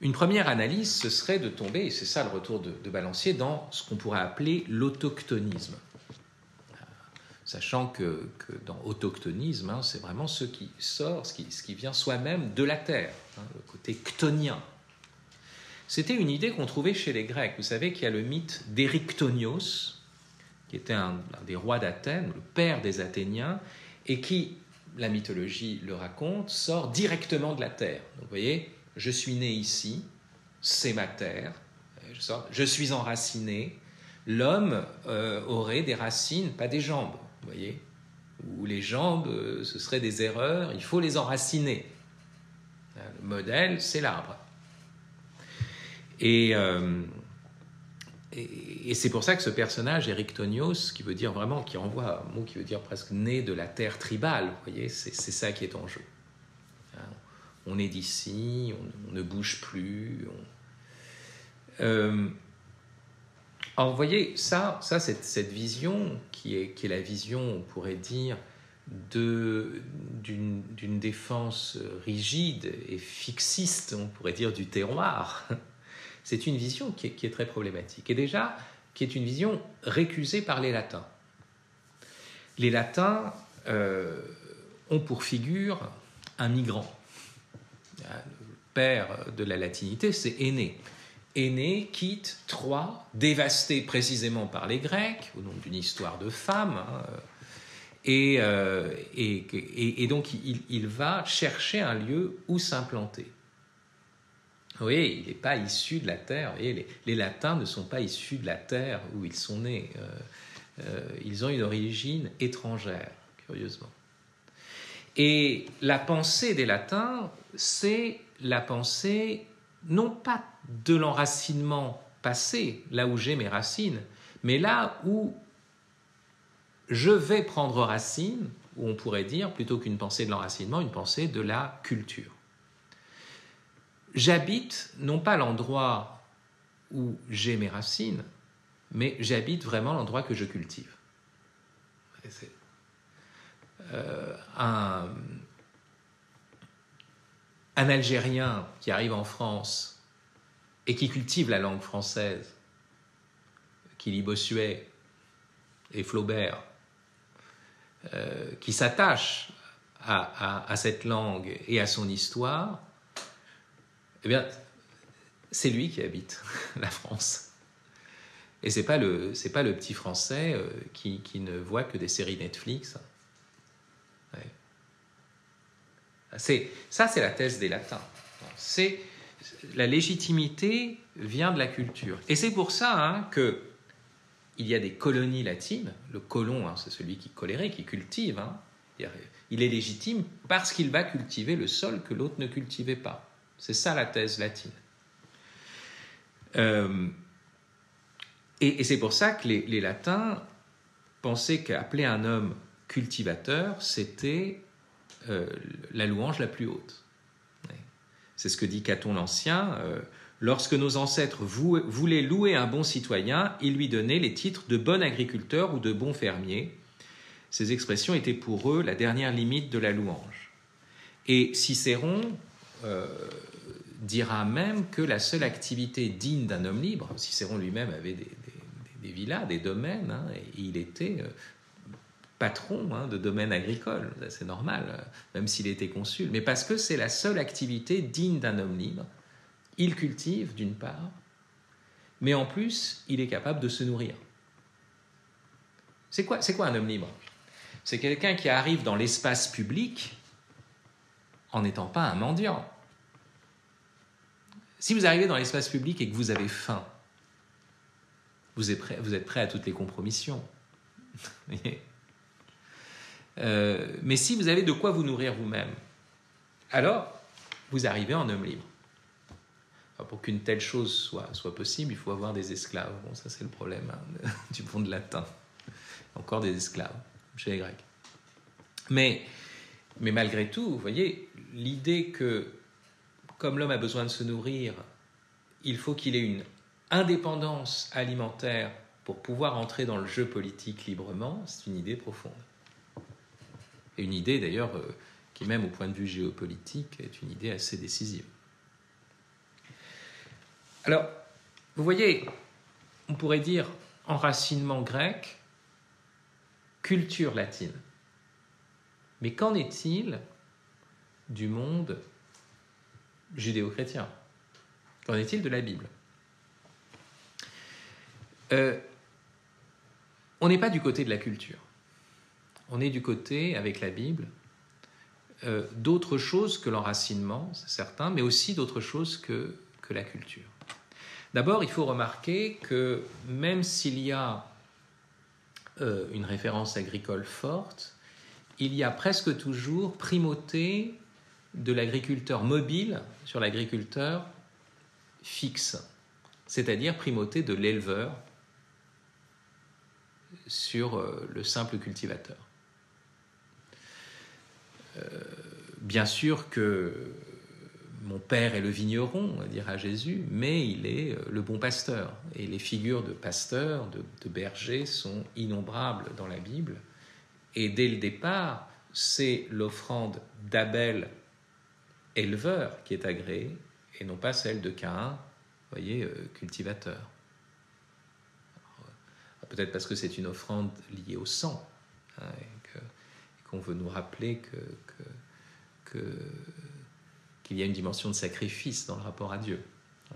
Une première analyse, ce serait de tomber, et c'est ça le retour de Balancier, dans ce qu'on pourrait appeler l'autochtonisme. Sachant que dans autochtonisme, c'est vraiment ce qui sort, ce qui vient soi-même de la terre, le côté chtonien. C'était une idée qu'on trouvait chez les Grecs. Vous savez qu'il y a le mythe d'Érichtonios, qui était un des rois d'Athènes, le père des Athéniens, et qui, la mythologie le raconte, sort directement de la terre. Donc vous voyez, je suis né ici, c'est ma terre, je suis enraciné. L'homme aurait des racines, pas des jambes, vous voyez, ou les jambes, ce seraient des erreurs, il faut les enraciner. Le modèle, c'est l'arbre. Et c'est pour ça que ce personnage,Érichtonios, qui veut dire vraiment, qui renvoie à un mot qui veut dire presque né de la terre tribale, vous voyez, c'est ça qui est en jeu. On est d'ici, on ne bouge plus. Alors, vous voyez, ça cette vision qui est la vision, on pourrait dire, d'une défense rigide et fixiste, on pourrait dire, du terroir. C'est une vision qui est très problématique. Et déjà, qui est une vision récusée par les latins. Les latins ont pour figure un migrant. Le père de la latinité, c'est Énée. Énée quitte Troie, dévastée précisément par les Grecs, au nom d'une histoire de femme, et donc il va chercher un lieu où s'implanter. Vous voyez, il n'est pas issu de la terre. Vous voyez, les Latins ne sont pas issus de la terre où ils sont nés. Ils ont une origine étrangère, curieusement. Et la pensée des Latins, c'est la pensée, non pas de l'enracinement passé, là où j'ai mes racines, mais là où je vais prendre racine, où on pourrait dire, plutôt qu'une pensée de l'enracinement, une pensée de la culture. J'habite non pas l'endroit où j'ai mes racines, mais j'habite vraiment l'endroit que je cultive. C'est un Algérien qui arrive en France et qui cultive la langue française, qui lit Bossuet et Flaubert, qui s'attache à cette langue et à son histoire, eh bien, c'est lui qui habite la France. Et c'est pas le petit Français qui ne voit que des séries Netflix. Ouais. C'est la thèse des Latins. La légitimité vient de la culture. Et c'est pour ça qu'il y a des colonies latines. Le colon, c'est celui qui colérait, qui cultive. Il est légitime parce qu'il va cultiver le sol que l'autre ne cultivait pas. C'est ça la thèse latine. Et c'est pour ça que les Latins pensaient qu'appeler un homme cultivateur, c'était la louange la plus haute. C'est ce que dit Caton l'Ancien. Lorsque nos ancêtres voulaient louer un bon citoyen, ils lui donnaient les titres de bon agriculteur ou de bon fermier. Ces expressions étaient pour eux la dernière limite de la louange. Et Cicéron dira même que la seule activité digne d'un homme libre, Cicéron lui-même avait des villas, des domaines, et il était patron de domaine agricole, c'est normal, même s'il était consul, mais parce que c'est la seule activité digne d'un homme libre. Il cultive, d'une part, mais en plus, il est capable de se nourrir. C'est quoi un homme libre? C'est quelqu'un qui arrive dans l'espace public en n'étant pas un mendiant. Si vous arrivez dans l'espace public et que vous avez faim, vous êtes prêt à toutes les compromissions. Mais si vous avez de quoi vous nourrir vous-même, alors vous arrivez en homme libre. Alors, pour qu'une telle chose soit possible, il faut avoir des esclaves. Bon, ça c'est le problème du monde latin. Encore des esclaves chez les Grecs. Mais malgré tout, vous voyez, l'idée que, comme l'homme a besoin de se nourrir, il faut qu'il ait une indépendance alimentaire pour pouvoir entrer dans le jeu politique librement, c'est une idée profonde. Et une idée d'ailleurs qui, même au point de vue géopolitique, est une idée assez décisive. Alors, vous voyez, on pourrait dire enracinement grec, culture latine. Mais qu'en est-il du monde judéo-chrétien? Qu'en est-il de la Bible? On n'est pas du côté de la culture. On est du côté, avec la Bible, d'autres choses que l'enracinement, c'est certain, mais aussi d'autres choses que la culture. D'abord, il faut remarquer que même s'il y a une référence agricole forte, il y a presque toujours primauté de l'agriculteur mobile sur l'agriculteur fixe, c'est-à-dire primauté de l'éleveur sur le simple cultivateur. Bien sûr que mon père est le vigneron, dira Jésus, mais il est le bon pasteur. Et les figures de pasteurs, de bergers sont innombrables dans la Bible. Et dès le départ, c'est l'offrande d'Abel, éleveur, qui est agréée, et non pas celle de Caïn, vous voyez, cultivateur. Alors, peut-être parce que c'est une offrande liée au sang, et qu'on veut nous rappeler qu'il y a une dimension de sacrifice dans le rapport à Dieu.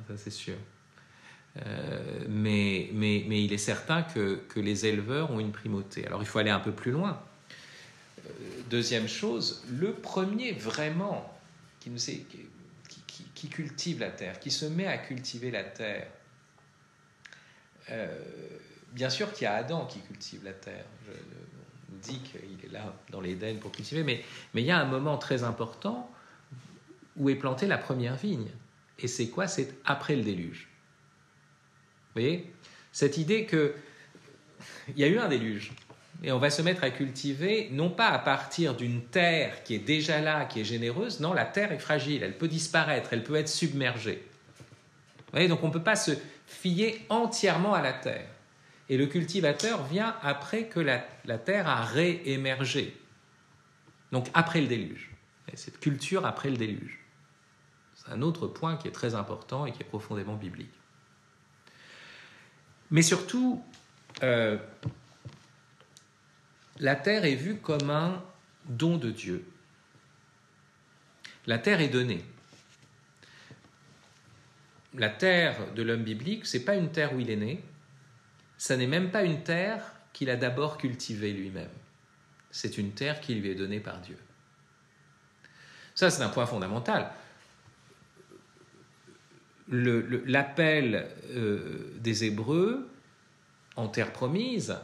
Ça, c'est sûr. Mais il est certain que les éleveurs ont une primauté. Alors, il faut aller un peu plus loin. Deuxième chose, le premier vraiment qui cultive la terre, qui se met à cultiver la terre, bien sûr qu'il y a Adam qui cultive la terre. Je dis qu'il est là dans l'Éden pour cultiver, mais il y a un moment très important où est plantée la première vigne. Et c'est quoi? C'est après le déluge. Vous voyez? Cette idée qu'il y a eu un déluge, et on va se mettre à cultiver, non pas à partir d'une terre qui est déjà là, qui est généreuse, non, la terre est fragile, elle peut disparaître, elle peut être submergée. Vous voyez? Donc on ne peut pas se fier entièrement à la terre. Et le cultivateur vient après que la terre a réémergé. Donc après le déluge. Et cette culture après le déluge. C'est un autre point qui est très important et qui est profondément biblique. Mais surtout, la terre est vue comme un don de Dieu. La terre est donnée. La terre de l'homme biblique, ce n'est pas une terre où il est né, ça n'est même pas une terre qu'il a d'abord cultivée lui-même. C'est une terre qui lui est donnée par Dieu. Ça, c'est un point fondamental. L'appel des Hébreux en terre promise,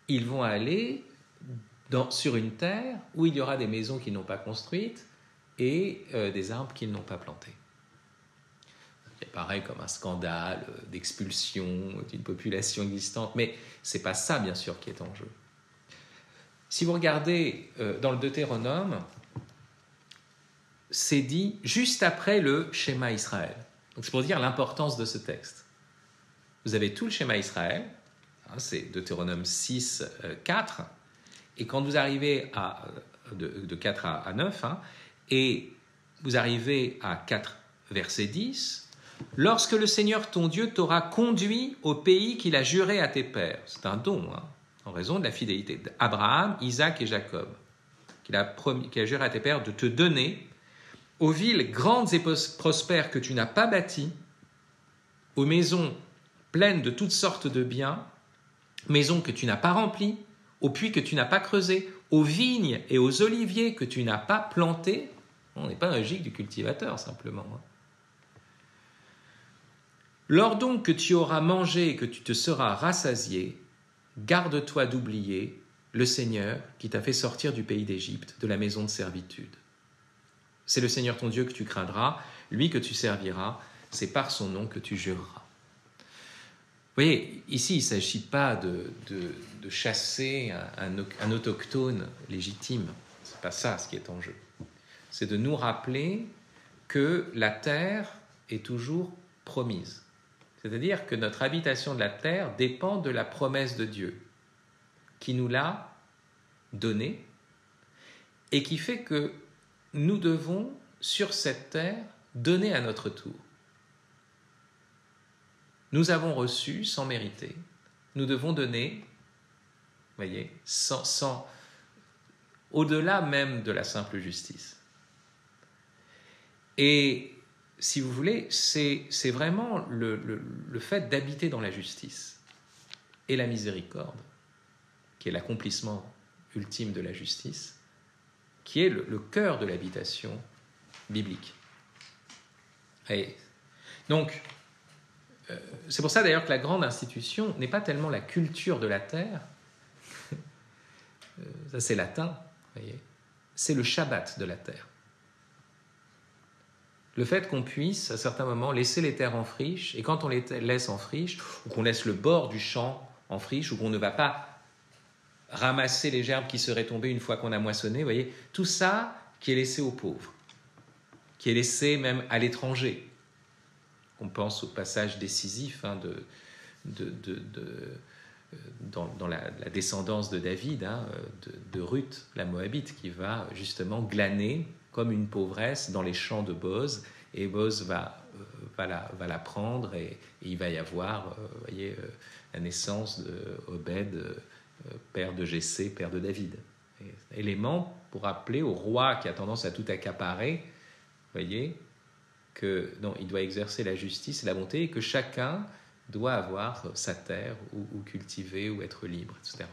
ils vont aller sur une terre où il y aura des maisons qu'ils n'ont pas construites et des arbres qu'ils n'ont pas plantés. C'est pareil comme un scandale d'expulsion d'une population existante, mais ce n'est pas ça, bien sûr, qui est en jeu. Si vous regardez dans le Deutéronome, c'est dit juste après le schéma Israël. Donc c'est pour dire l'importance de ce texte. Vous avez tout le schéma Israël, c'est Deutéronome 6, 4, et quand vous arrivez de 4 à 9, et vous arrivez à 4, verset 10, « Lorsque le Seigneur ton Dieu t'aura conduit au pays qu'il a juré à tes pères », c'est un don, en raison de la fidélité d'Abraham, Isaac et Jacob, qu'il a juré à tes pères de te donner, aux villes grandes et prospères que tu n'as pas bâties, aux maisons pleines de toutes sortes de biens, maisons que tu n'as pas remplies, aux puits que tu n'as pas creusés, aux vignes et aux oliviers que tu n'as pas plantés. On n'est pas dans la logique du cultivateur, simplement. Lors donc que tu auras mangé et que tu te seras rassasié, garde-toi d'oublier le Seigneur qui t'a fait sortir du pays d'Égypte, de la maison de servitude. C'est le Seigneur ton Dieu que tu craindras, lui que tu serviras, c'est par son nom que tu jureras. Vous voyez, ici, il ne s'agit pas de chasser un autochtone légitime. Ce n'est pas ça ce qui est en jeu. C'est de nous rappeler que la terre est toujours promise. C'est-à-dire que notre habitation de la terre dépend de la promesse de Dieu, qui nous l'a donnée et qui fait que nous devons, sur cette terre, donner à notre tour. Nous avons reçu sans mériter, nous devons donner, voyez, au-delà même de la simple justice. Et si vous voulez, c'est vraiment le fait d'habiter dans la justice et la miséricorde, qui est l'accomplissement ultime de la justice, qui est le cœur de l'habitation biblique. Et donc, c'est pour ça d'ailleurs que la grande institution n'est pas tellement la culture de la terre, ça c'est latin, voyez, c'est le Shabbat de la terre. Le fait qu'on puisse, à certains moments, laisser les terres en friche, et quand on les laisse en friche, ou qu'on laisse le bord du champ en friche, ou qu'on ne va pas ramasser les gerbes qui seraient tombées une fois qu'on a moissonné, vous voyez, tout ça qui est laissé aux pauvres, qui est laissé même à l'étranger. On pense au passage décisif dans la descendance de David, de Ruth, la Moabite, qui va justement glaner comme une pauvresse dans les champs de Boz, et Boz va la prendre, et il va y avoir la naissance d'Obed, père de Jessé, père de David. Élément pour rappeler au roi qui a tendance à tout accaparer, voyez, que non, il doit exercer la justice et la bonté, et que chacun doit avoir sa terre ou cultiver ou être libre, etc.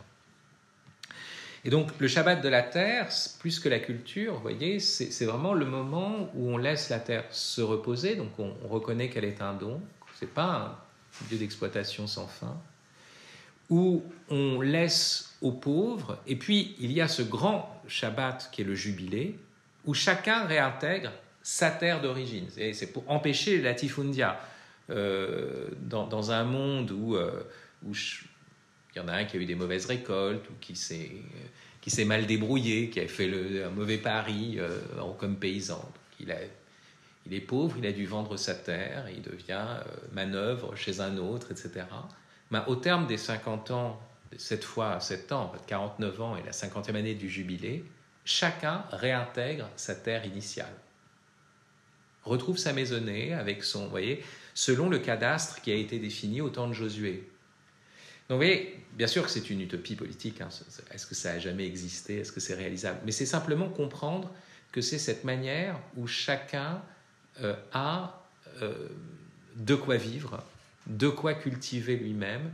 Et donc le Shabbat de la terre, plus que la culture, vous voyez, c'est vraiment le moment où on laisse la terre se reposer, donc on reconnaît qu'elle est un don, c'est pas un lieu d'exploitation sans fin, où on laisse aux pauvres, et puis il y a ce grand Shabbat qui est le jubilé, où chacun réintègre sa terre d'origine. Et c'est pour empêcher la latifundia. Dans un monde où il y en a un qui a eu des mauvaises récoltes, ou qui s'est mal débrouillé, qui a fait un mauvais pari comme paysan. Donc il est pauvre, il a dû vendre sa terre, il devient manœuvre chez un autre, etc. Mais au terme des 50 ans, cette fois 7 ans, en fait 49 ans et la 50e année du jubilé, chacun réintègre sa terre initiale. Retrouve sa maisonnée avec son, vous voyez, selon le cadastre qui a été défini au temps de Josué. Donc vous voyez, bien sûr que c'est une utopie politique, est-ce que ça a jamais existé, est-ce que c'est réalisable? Mais c'est simplement comprendre que c'est cette manière où chacun a de quoi vivre, de quoi cultiver lui-même,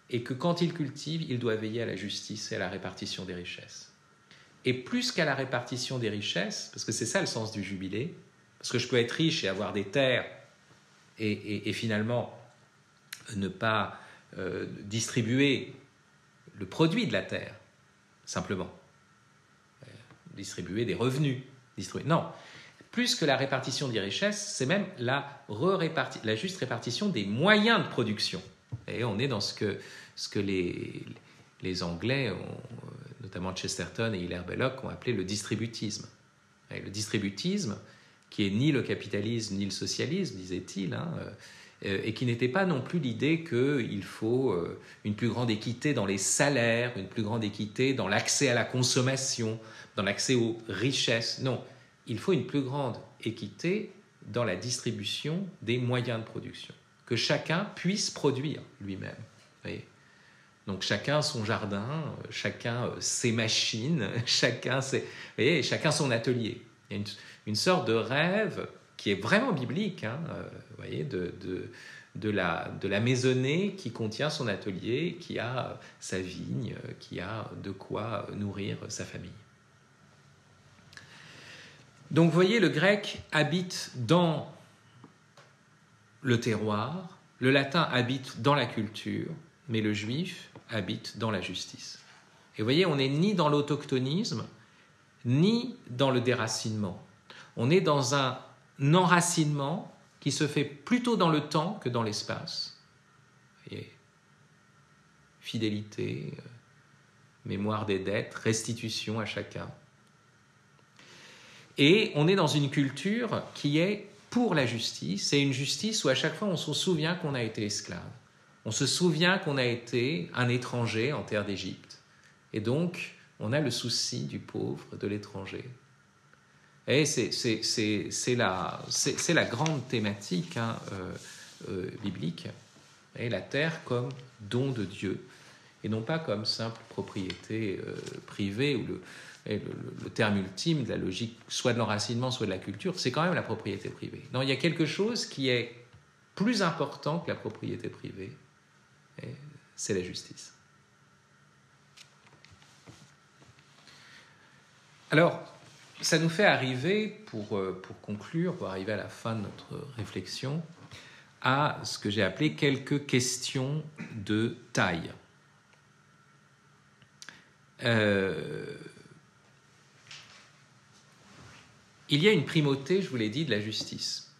et que quand il cultive, il doit veiller à la justice et à la répartition des richesses. Et plus qu'à la répartition des richesses, parce que c'est ça le sens du jubilé, parce que je peux être riche et avoir des terres et finalement ne pas distribuer le produit de la terre, simplement. Distribuer des revenus. Non. Plus que la répartition des richesses, c'est même la juste répartition des moyens de production. Et on est dans ce que les Anglais, notamment Chesterton et Hilaire Belloc, ont appelé le distributisme. Et le distributisme, qui est ni le capitalisme ni le socialisme, disait-il, et qui n'était pas non plus l'idée qu'il faut une plus grande équité dans les salaires, une plus grande équité dans l'accès à la consommation, dans l'accès aux richesses. Non, il faut une plus grande équité dans la distribution des moyens de production, que chacun puisse produire lui-même. Vous voyez ? Donc chacun son jardin, chacun ses machines, chacun son atelier. Il y a une sorte de rêve qui est vraiment biblique, hein, vous voyez, de la maisonnée qui contient son atelier, qui a sa vigne, qui a de quoi nourrir sa famille. Donc vous voyez, le grec habite dans le terroir, le latin habite dans la culture, mais le juif habite dans la justice. Et vous voyez, on n'est ni dans l'autochtonisme, ni dans le déracinement. On est dans un enracinement qui se fait plutôt dans le temps que dans l'espace. Vous voyez, fidélité, mémoire des dettes, restitution à chacun. Et on est dans une culture qui est pour la justice. C'est une justice où à chaque fois on se souvient qu'on a été esclave. On se souvient qu'on a été un étranger en terre d'Égypte. Et donc, on a le souci du pauvre, de l'étranger. Et c'est la grande thématique biblique. Et la terre comme don de Dieu, et non pas comme simple propriété privée, où le terme ultime de la logique, soit de l'enracinement, soit de la culture, c'est quand même la propriété privée. Non, il y a quelque chose qui est plus important que la propriété privée, et c'est la justice. Alors, ça nous fait arriver, pour conclure, pour arriver à la fin de notre réflexion, à ce que j'ai appelé quelques questions de taille. Il y a une primauté, je vous l'ai dit, de la justice.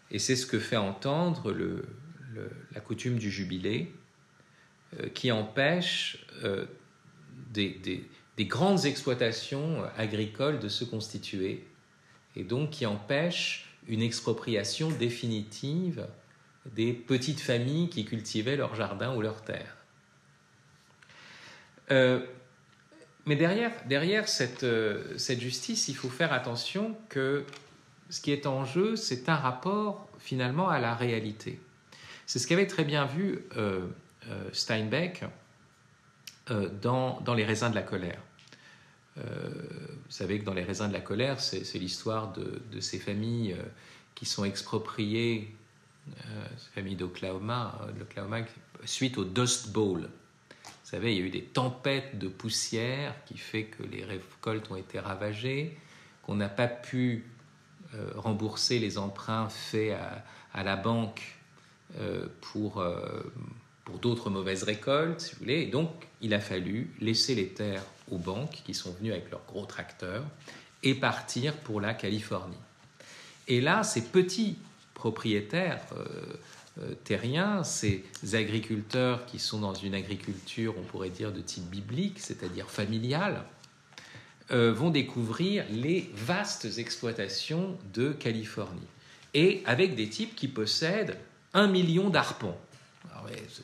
Et c'est ce que fait entendre la coutume du jubilé, qui empêche des grandes exploitations agricoles de se constituer, et donc qui empêche une expropriation définitive des petites familles qui cultivaient leur jardin ou leur terre. Mais derrière cette justice, il faut faire attention que ce qui est en jeu, c'est un rapport finalement à la réalité. C'est ce qu'avait très bien vu Steinbeck dans Les raisins de la colère. Vous savez que dans Les raisins de la colère, c'est l'histoire de ces familles qui sont expropriées, ces familles d'Oklahoma, suite au Dust Bowl. Vous savez, il y a eu des tempêtes de poussière qui fait que les récoltes ont été ravagées, qu'on n'a pas pu rembourser les emprunts faits à la banque pour d'autres mauvaises récoltes, si vous voulez. Et donc, il a fallu laisser les terres aux banques qui sont venues avec leurs gros tracteurs et partir pour la Californie. Et là, ces petits propriétaires terriens, ces agriculteurs qui sont dans une agriculture, on pourrait dire, de type biblique, c'est-à-dire familiale, vont découvrir les vastes exploitations de Californie. Et avec des types qui possèdent 1 million d'arpents. Alors, c'est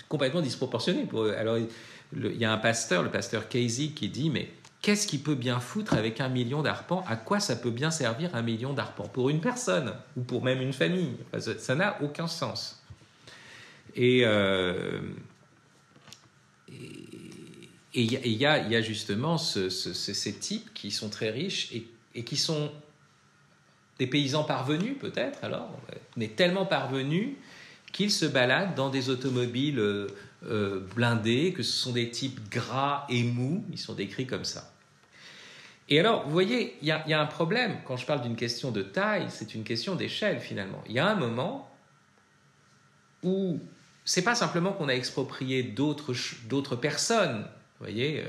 complètement disproportionné. Alors, il y a un pasteur, le pasteur Casey, qui dit « Mais qu'est-ce qui peut bien foutre avec 1 million d'arpents ? À quoi ça peut bien servir 1 million d'arpents ? Pour une personne, ou pour même une famille. Enfin, ça n'a aucun sens. » Et il y a justement ces types qui sont très riches et qui sont des paysans parvenus, peut-être, alors, mais tellement parvenus qu'ils se baladent dans des automobiles blindées, que ce sont des types gras et mous, ils sont décrits comme ça. Et alors, vous voyez, il y a un problème. Quand je parle d'une question de taille, c'est une question d'échelle, finalement. Il y a un moment où c'est pas simplement qu'on a exproprié d'autres personnes, vous voyez,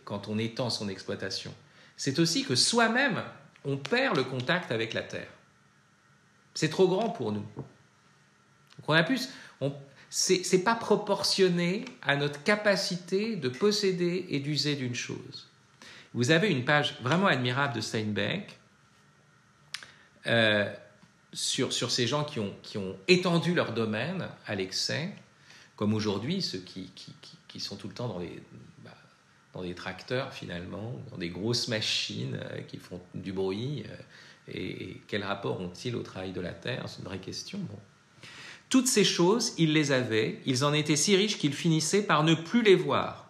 quand on étend son exploitation. C'est aussi que soi-même, on perd le contact avec la terre. C'est trop grand pour nous. Donc c'est pas proportionné à notre capacité de posséder et d'user d'une chose. Vous avez une page vraiment admirable de Steinbeck sur ces gens qui ont étendu leur domaine à l'excès, comme aujourd'hui ceux qui sont tout le temps dans des tracteurs finalement, dans des grosses machines qui font du bruit. Et quel rapport ont-ils au travail de la terre ? C'est une vraie question. Bon. Toutes ces choses, ils les avaient, ils en étaient si riches qu'ils finissaient par ne plus les voir.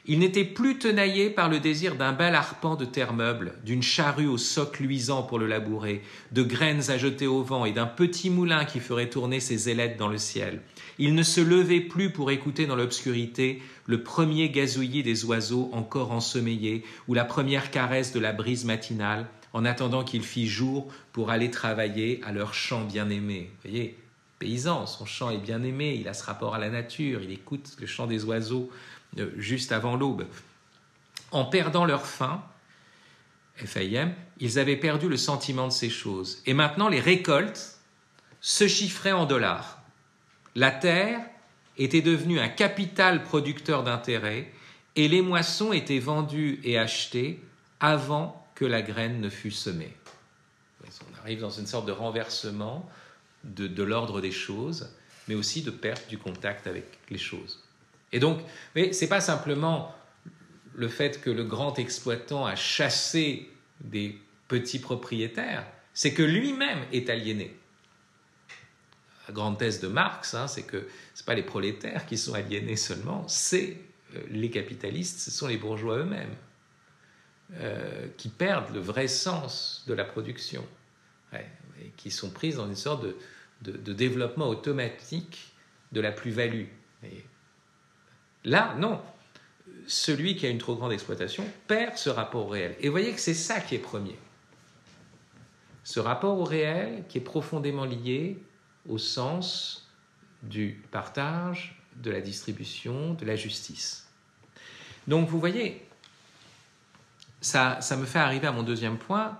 Ils n'étaient plus tenaillés par le désir d'un bel arpent de terre meuble, d'une charrue au soc luisant pour le labourer, de graines à jeter au vent et d'un petit moulin qui ferait tourner ses ailettes dans le ciel. Ils ne se levaient plus pour écouter dans l'obscurité le premier gazouillis des oiseaux encore ensommeillés ou la première caresse de la brise matinale, en attendant qu'il fît jour pour aller travailler à leur champ bien-aimé. Vous voyez, paysan, son chant est bien-aimé, il a ce rapport à la nature, il écoute le chant des oiseaux juste avant l'aube. En perdant leur faim, FAIM, ils avaient perdu le sentiment de ces choses. Et maintenant, les récoltes se chiffraient en dollars. La terre était devenue un capital producteur d'intérêt et les moissons étaient vendues et achetées avant que la graine ne fût semée. On arrive dans une sorte de renversement de l'ordre des choses, mais aussi de perte du contact avec les choses. Et donc, ce n'est pas simplement le fait que le grand exploitant a chassé des petits propriétaires, c'est que lui-même est aliéné. La grande thèse de Marx, c'est que ce n'est pas les prolétaires qui sont aliénés seulement, c'est les capitalistes, ce sont les bourgeois eux-mêmes qui perdent le vrai sens de la production, et qui sont pris dans une sorte de développement automatique de la plus-value. Et là, non. Celui qui a une trop grande exploitation perd ce rapport au réel. Et vous voyez que c'est ça qui est premier. Ce rapport au réel qui est profondément lié au sens du partage, de la distribution, de la justice. Donc vous voyez, ça me fait arriver à mon deuxième point.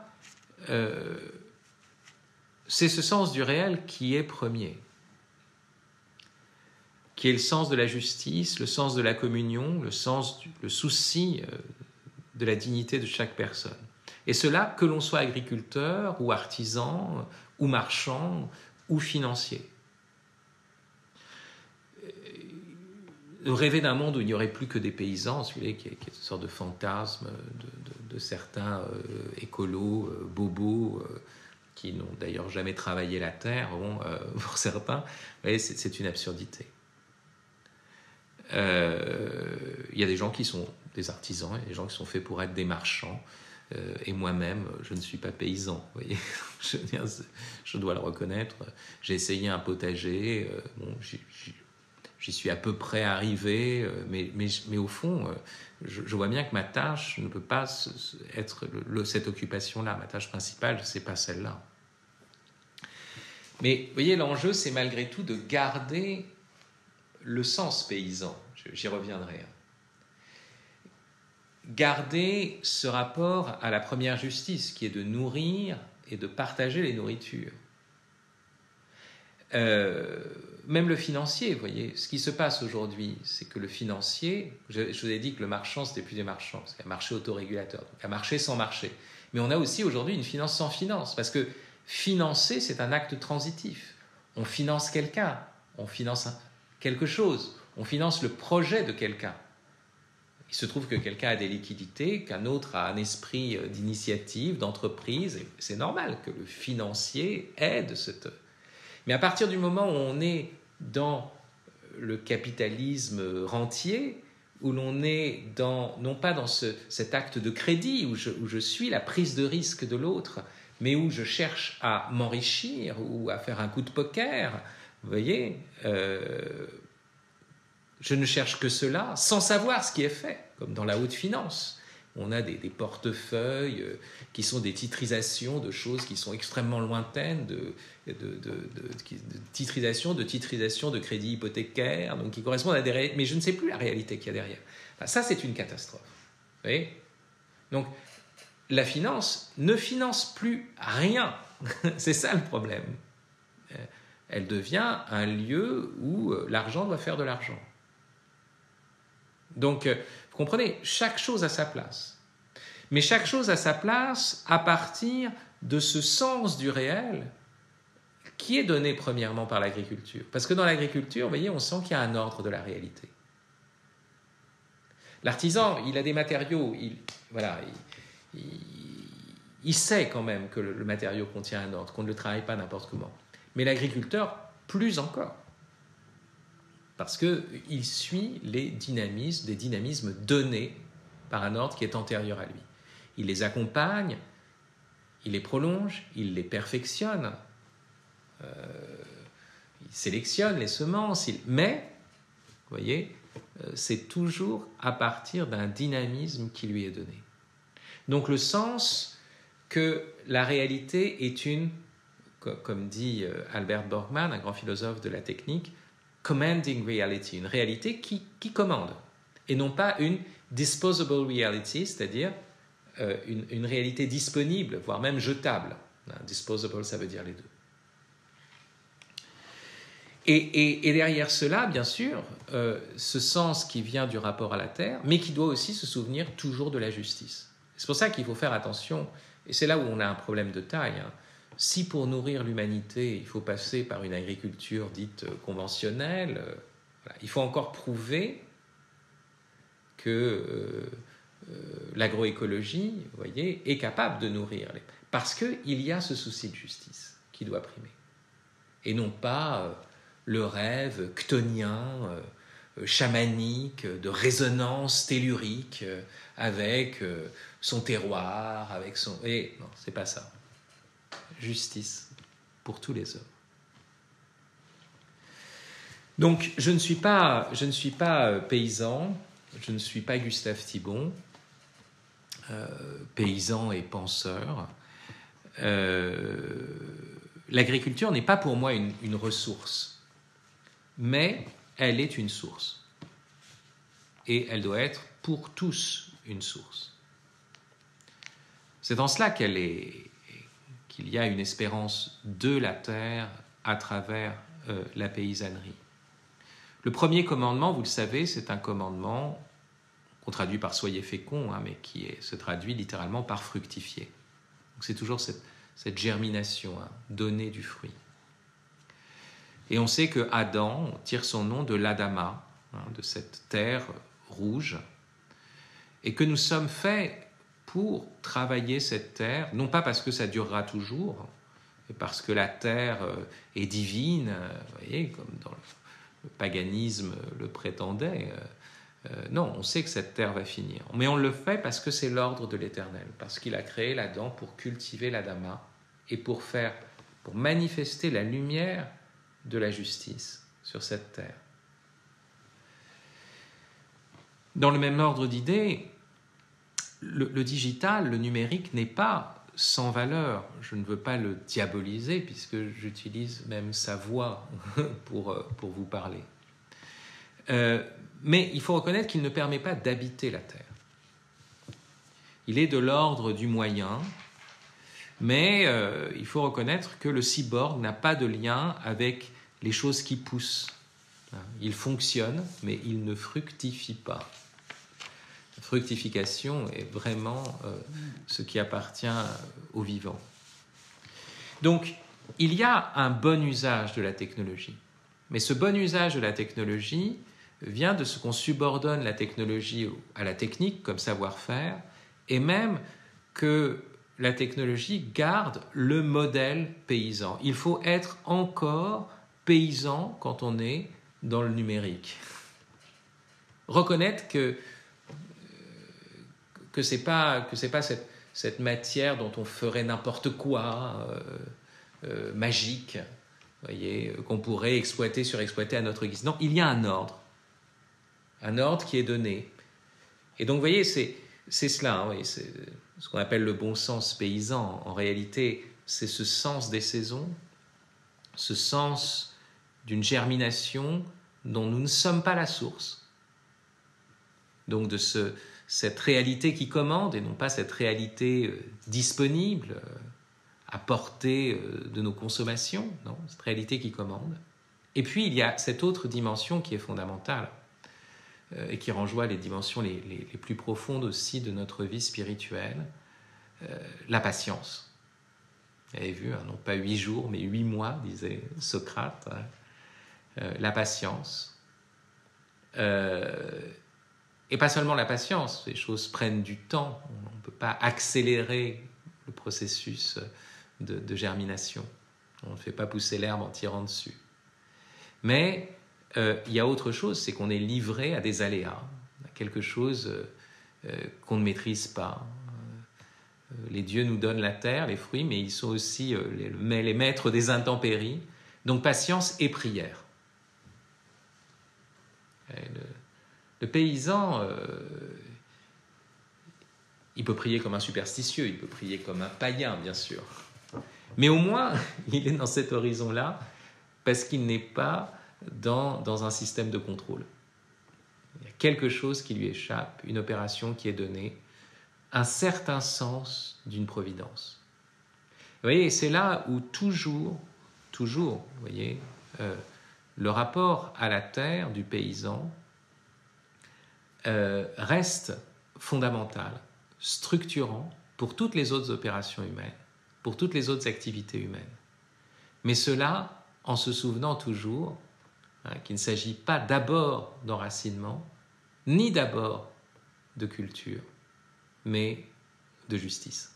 C'est ce sens du réel qui est premier, qui est le sens de la justice, le sens de la communion, le souci de la dignité de chaque personne. Et cela, que l'on soit agriculteur ou artisan ou marchand ou financier. Rêver d'un monde où il n'y aurait plus que des paysans, si vous voulez, qui est une sorte de fantasme de certains écolos, bobos, qui n'ont d'ailleurs jamais travaillé la terre, pour certains, vous voyez, c'est une absurdité. Il y a des gens qui sont des artisans, il y a des gens qui sont faits pour être des marchands, et moi-même, je ne suis pas paysan, vous voyez. Je dois le reconnaître. J'ai essayé un potager, j'y suis à peu près arrivé, mais au fond, je vois bien que ma tâche ne peut pas être cette occupation-là. Ma tâche principale, ce n'est pas celle-là. Mais vous voyez, l'enjeu, c'est malgré tout de garder le sens paysan. J'y reviendrai. Garder ce rapport à la première justice, qui est de nourrir et de partager les nourritures. Même le financier, vous voyez, ce qui se passe aujourd'hui, c'est que le financier, je vous ai dit que le marchand, c'était plus des marchands, c'est un marché autorégulateur, donc un marché sans marché. Mais on a aussi aujourd'hui une finance sans finance, parce que financer, c'est un acte transitif. On finance quelqu'un, on finance quelque chose, on finance le projet de quelqu'un. Il se trouve que quelqu'un a des liquidités, qu'un autre a un esprit d'initiative, d'entreprise, et c'est normal que le financier aide cette... Mais à partir du moment où on est dans le capitalisme rentier, où l'on est non pas dans cet acte de crédit, où je suis la prise de risque de l'autre, mais où je cherche à m'enrichir ou à faire un coup de poker, vous voyez, je ne cherche que cela sans savoir ce qui est fait, comme dans la haute finance. On a des portefeuilles qui sont des titrisations de choses qui sont extrêmement lointaines, de titrisation de crédits hypothécaires, donc qui correspondent à des... Mais je ne sais plus la réalité qu'il y a derrière. Enfin, ça, c'est une catastrophe. Vous voyez ? Donc, la finance ne finance plus rien. C'est ça le problème. Elle devient un lieu où l'argent doit faire de l'argent. Donc, vous comprenez, chaque chose a sa place. Mais chaque chose a sa place à partir de ce sens du réel qui est donné premièrement par l'agriculture. Parce que dans l'agriculture, vous voyez, on sent qu'il y a un ordre de la réalité. L'artisan, il a des matériaux, il sait quand même que le matériau contient un ordre, qu'on ne le travaille pas n'importe comment. Mais l'agriculteur, plus encore. Parce qu'il suit les dynamismes, des dynamismes donnés par un ordre qui est antérieur à lui. Il les accompagne, il les prolonge, il les perfectionne, il sélectionne les semences, mais, vous voyez, c'est toujours à partir d'un dynamisme qui lui est donné. Donc le sens que la réalité est une, comme dit Albert Borgman, un grand philosophe de la technique, commanding reality, une réalité qui commande, et non pas une disposable reality, c'est-à-dire une réalité disponible, voire même jetable. Disposable, ça veut dire les deux. Et derrière cela, bien sûr, ce sens qui vient du rapport à la terre, mais qui doit aussi se souvenir toujours de la justice. C'est pour ça qu'il faut faire attention, et c'est là où on a un problème de taille. Si pour nourrir l'humanité, il faut passer par une agriculture dite conventionnelle, voilà, il faut encore prouver que l'agroécologie, vous voyez, est capable de nourrir. Parce qu'il y a ce souci de justice qui doit primer. Et non pas le rêve chtonien, chamanique, de résonance tellurique avec son terroir, avec son... Et non, c'est pas ça. Justice pour tous les hommes. Donc, je ne suis pas paysan, je ne suis pas Gustave Thibon, paysan et penseur. L'agriculture n'est pas pour moi une ressource, mais elle est une source. Et elle doit être pour tous une source. C'est en cela qu'il y a une espérance de la terre à travers la paysannerie. Le premier commandement, vous le savez, c'est un commandement qu'on traduit par « soyez féconds », mais qui se traduit littéralement par « fructifier ». Donc c'est toujours cette germination, donner du fruit. Et on sait que Adam tire son nom de l'Adama, de cette terre rouge, et que nous sommes faits pour travailler cette terre, non pas parce que ça durera toujours, mais parce que la terre est divine, vous voyez, comme dans le paganisme le prétendait. Non, on sait que cette terre va finir. Mais on le fait parce que c'est l'ordre de l'Éternel, parce qu'il a créé l'Adam pour cultiver l'Adama et pour manifester la lumière de la justice sur cette terre. Dans le même ordre d'idées, le digital, le numérique n'est pas sans valeur. Je ne veux pas le diaboliser puisque j'utilise même sa voix pour vous parler. Mais il faut reconnaître qu'il ne permet pas d'habiter la terre. Il est de l'ordre du moyen, mais il faut reconnaître que le cyborg n'a pas de lien avec les choses qui poussent. Il fonctionne, mais il ne fructifie pas. La fructification est vraiment ce qui appartient au vivant. Donc, il y a un bon usage de la technologie. Mais ce bon usage de la technologie vient de ce qu'on subordonne la technologie à la technique comme savoir-faire, et même que la technologie garde le modèle paysan. Il faut être encore paysan quand on est dans le numérique. Reconnaître que c'est pas cette matière dont on ferait n'importe quoi, magique, voyez, qu'on pourrait surexploiter à notre guise. Non, il y a un ordre qui est donné. Et donc, vous voyez, c'est cela, oui, c'est ce qu'on appelle le bon sens paysan. En réalité, c'est ce sens des saisons, ce sens d'une germination dont nous ne sommes pas la source. Donc, de cette réalité qui commande, et non pas cette réalité disponible, à portée de nos consommations, non, cette réalité qui commande. Et puis, il y a cette autre dimension qui est fondamentale, et qui renvoie les dimensions les plus profondes aussi de notre vie spirituelle, la patience. Vous avez vu, non pas 8 jours, mais 8 mois, disait Socrate. La patience. Et pas seulement la patience, les choses prennent du temps. On ne peut pas accélérer le processus de germination. On ne fait pas pousser l'herbe en tirant dessus. Mais il y a autre chose, c'est qu'on est livré à des aléas, à quelque chose qu'on ne maîtrise pas. Les dieux nous donnent la terre, les fruits, mais ils sont aussi les maîtres des intempéries. Donc patience et prière. Le paysan, il peut prier comme un superstitieux, il peut prier comme un païen, bien sûr. Mais au moins, il est dans cet horizon-là parce qu'il n'est pas dans un système de contrôle. Il y a quelque chose qui lui échappe, une opération qui est donnée, un certain sens d'une providence. Vous voyez, c'est là où toujours, vous voyez, le rapport à la terre du paysan reste fondamental, structurant pour toutes les autres opérations humaines, pour toutes les autres activités humaines. Mais cela en se souvenant toujours qu'il ne s'agit pas d'abord d'enracinement, ni d'abord de culture, mais de justice.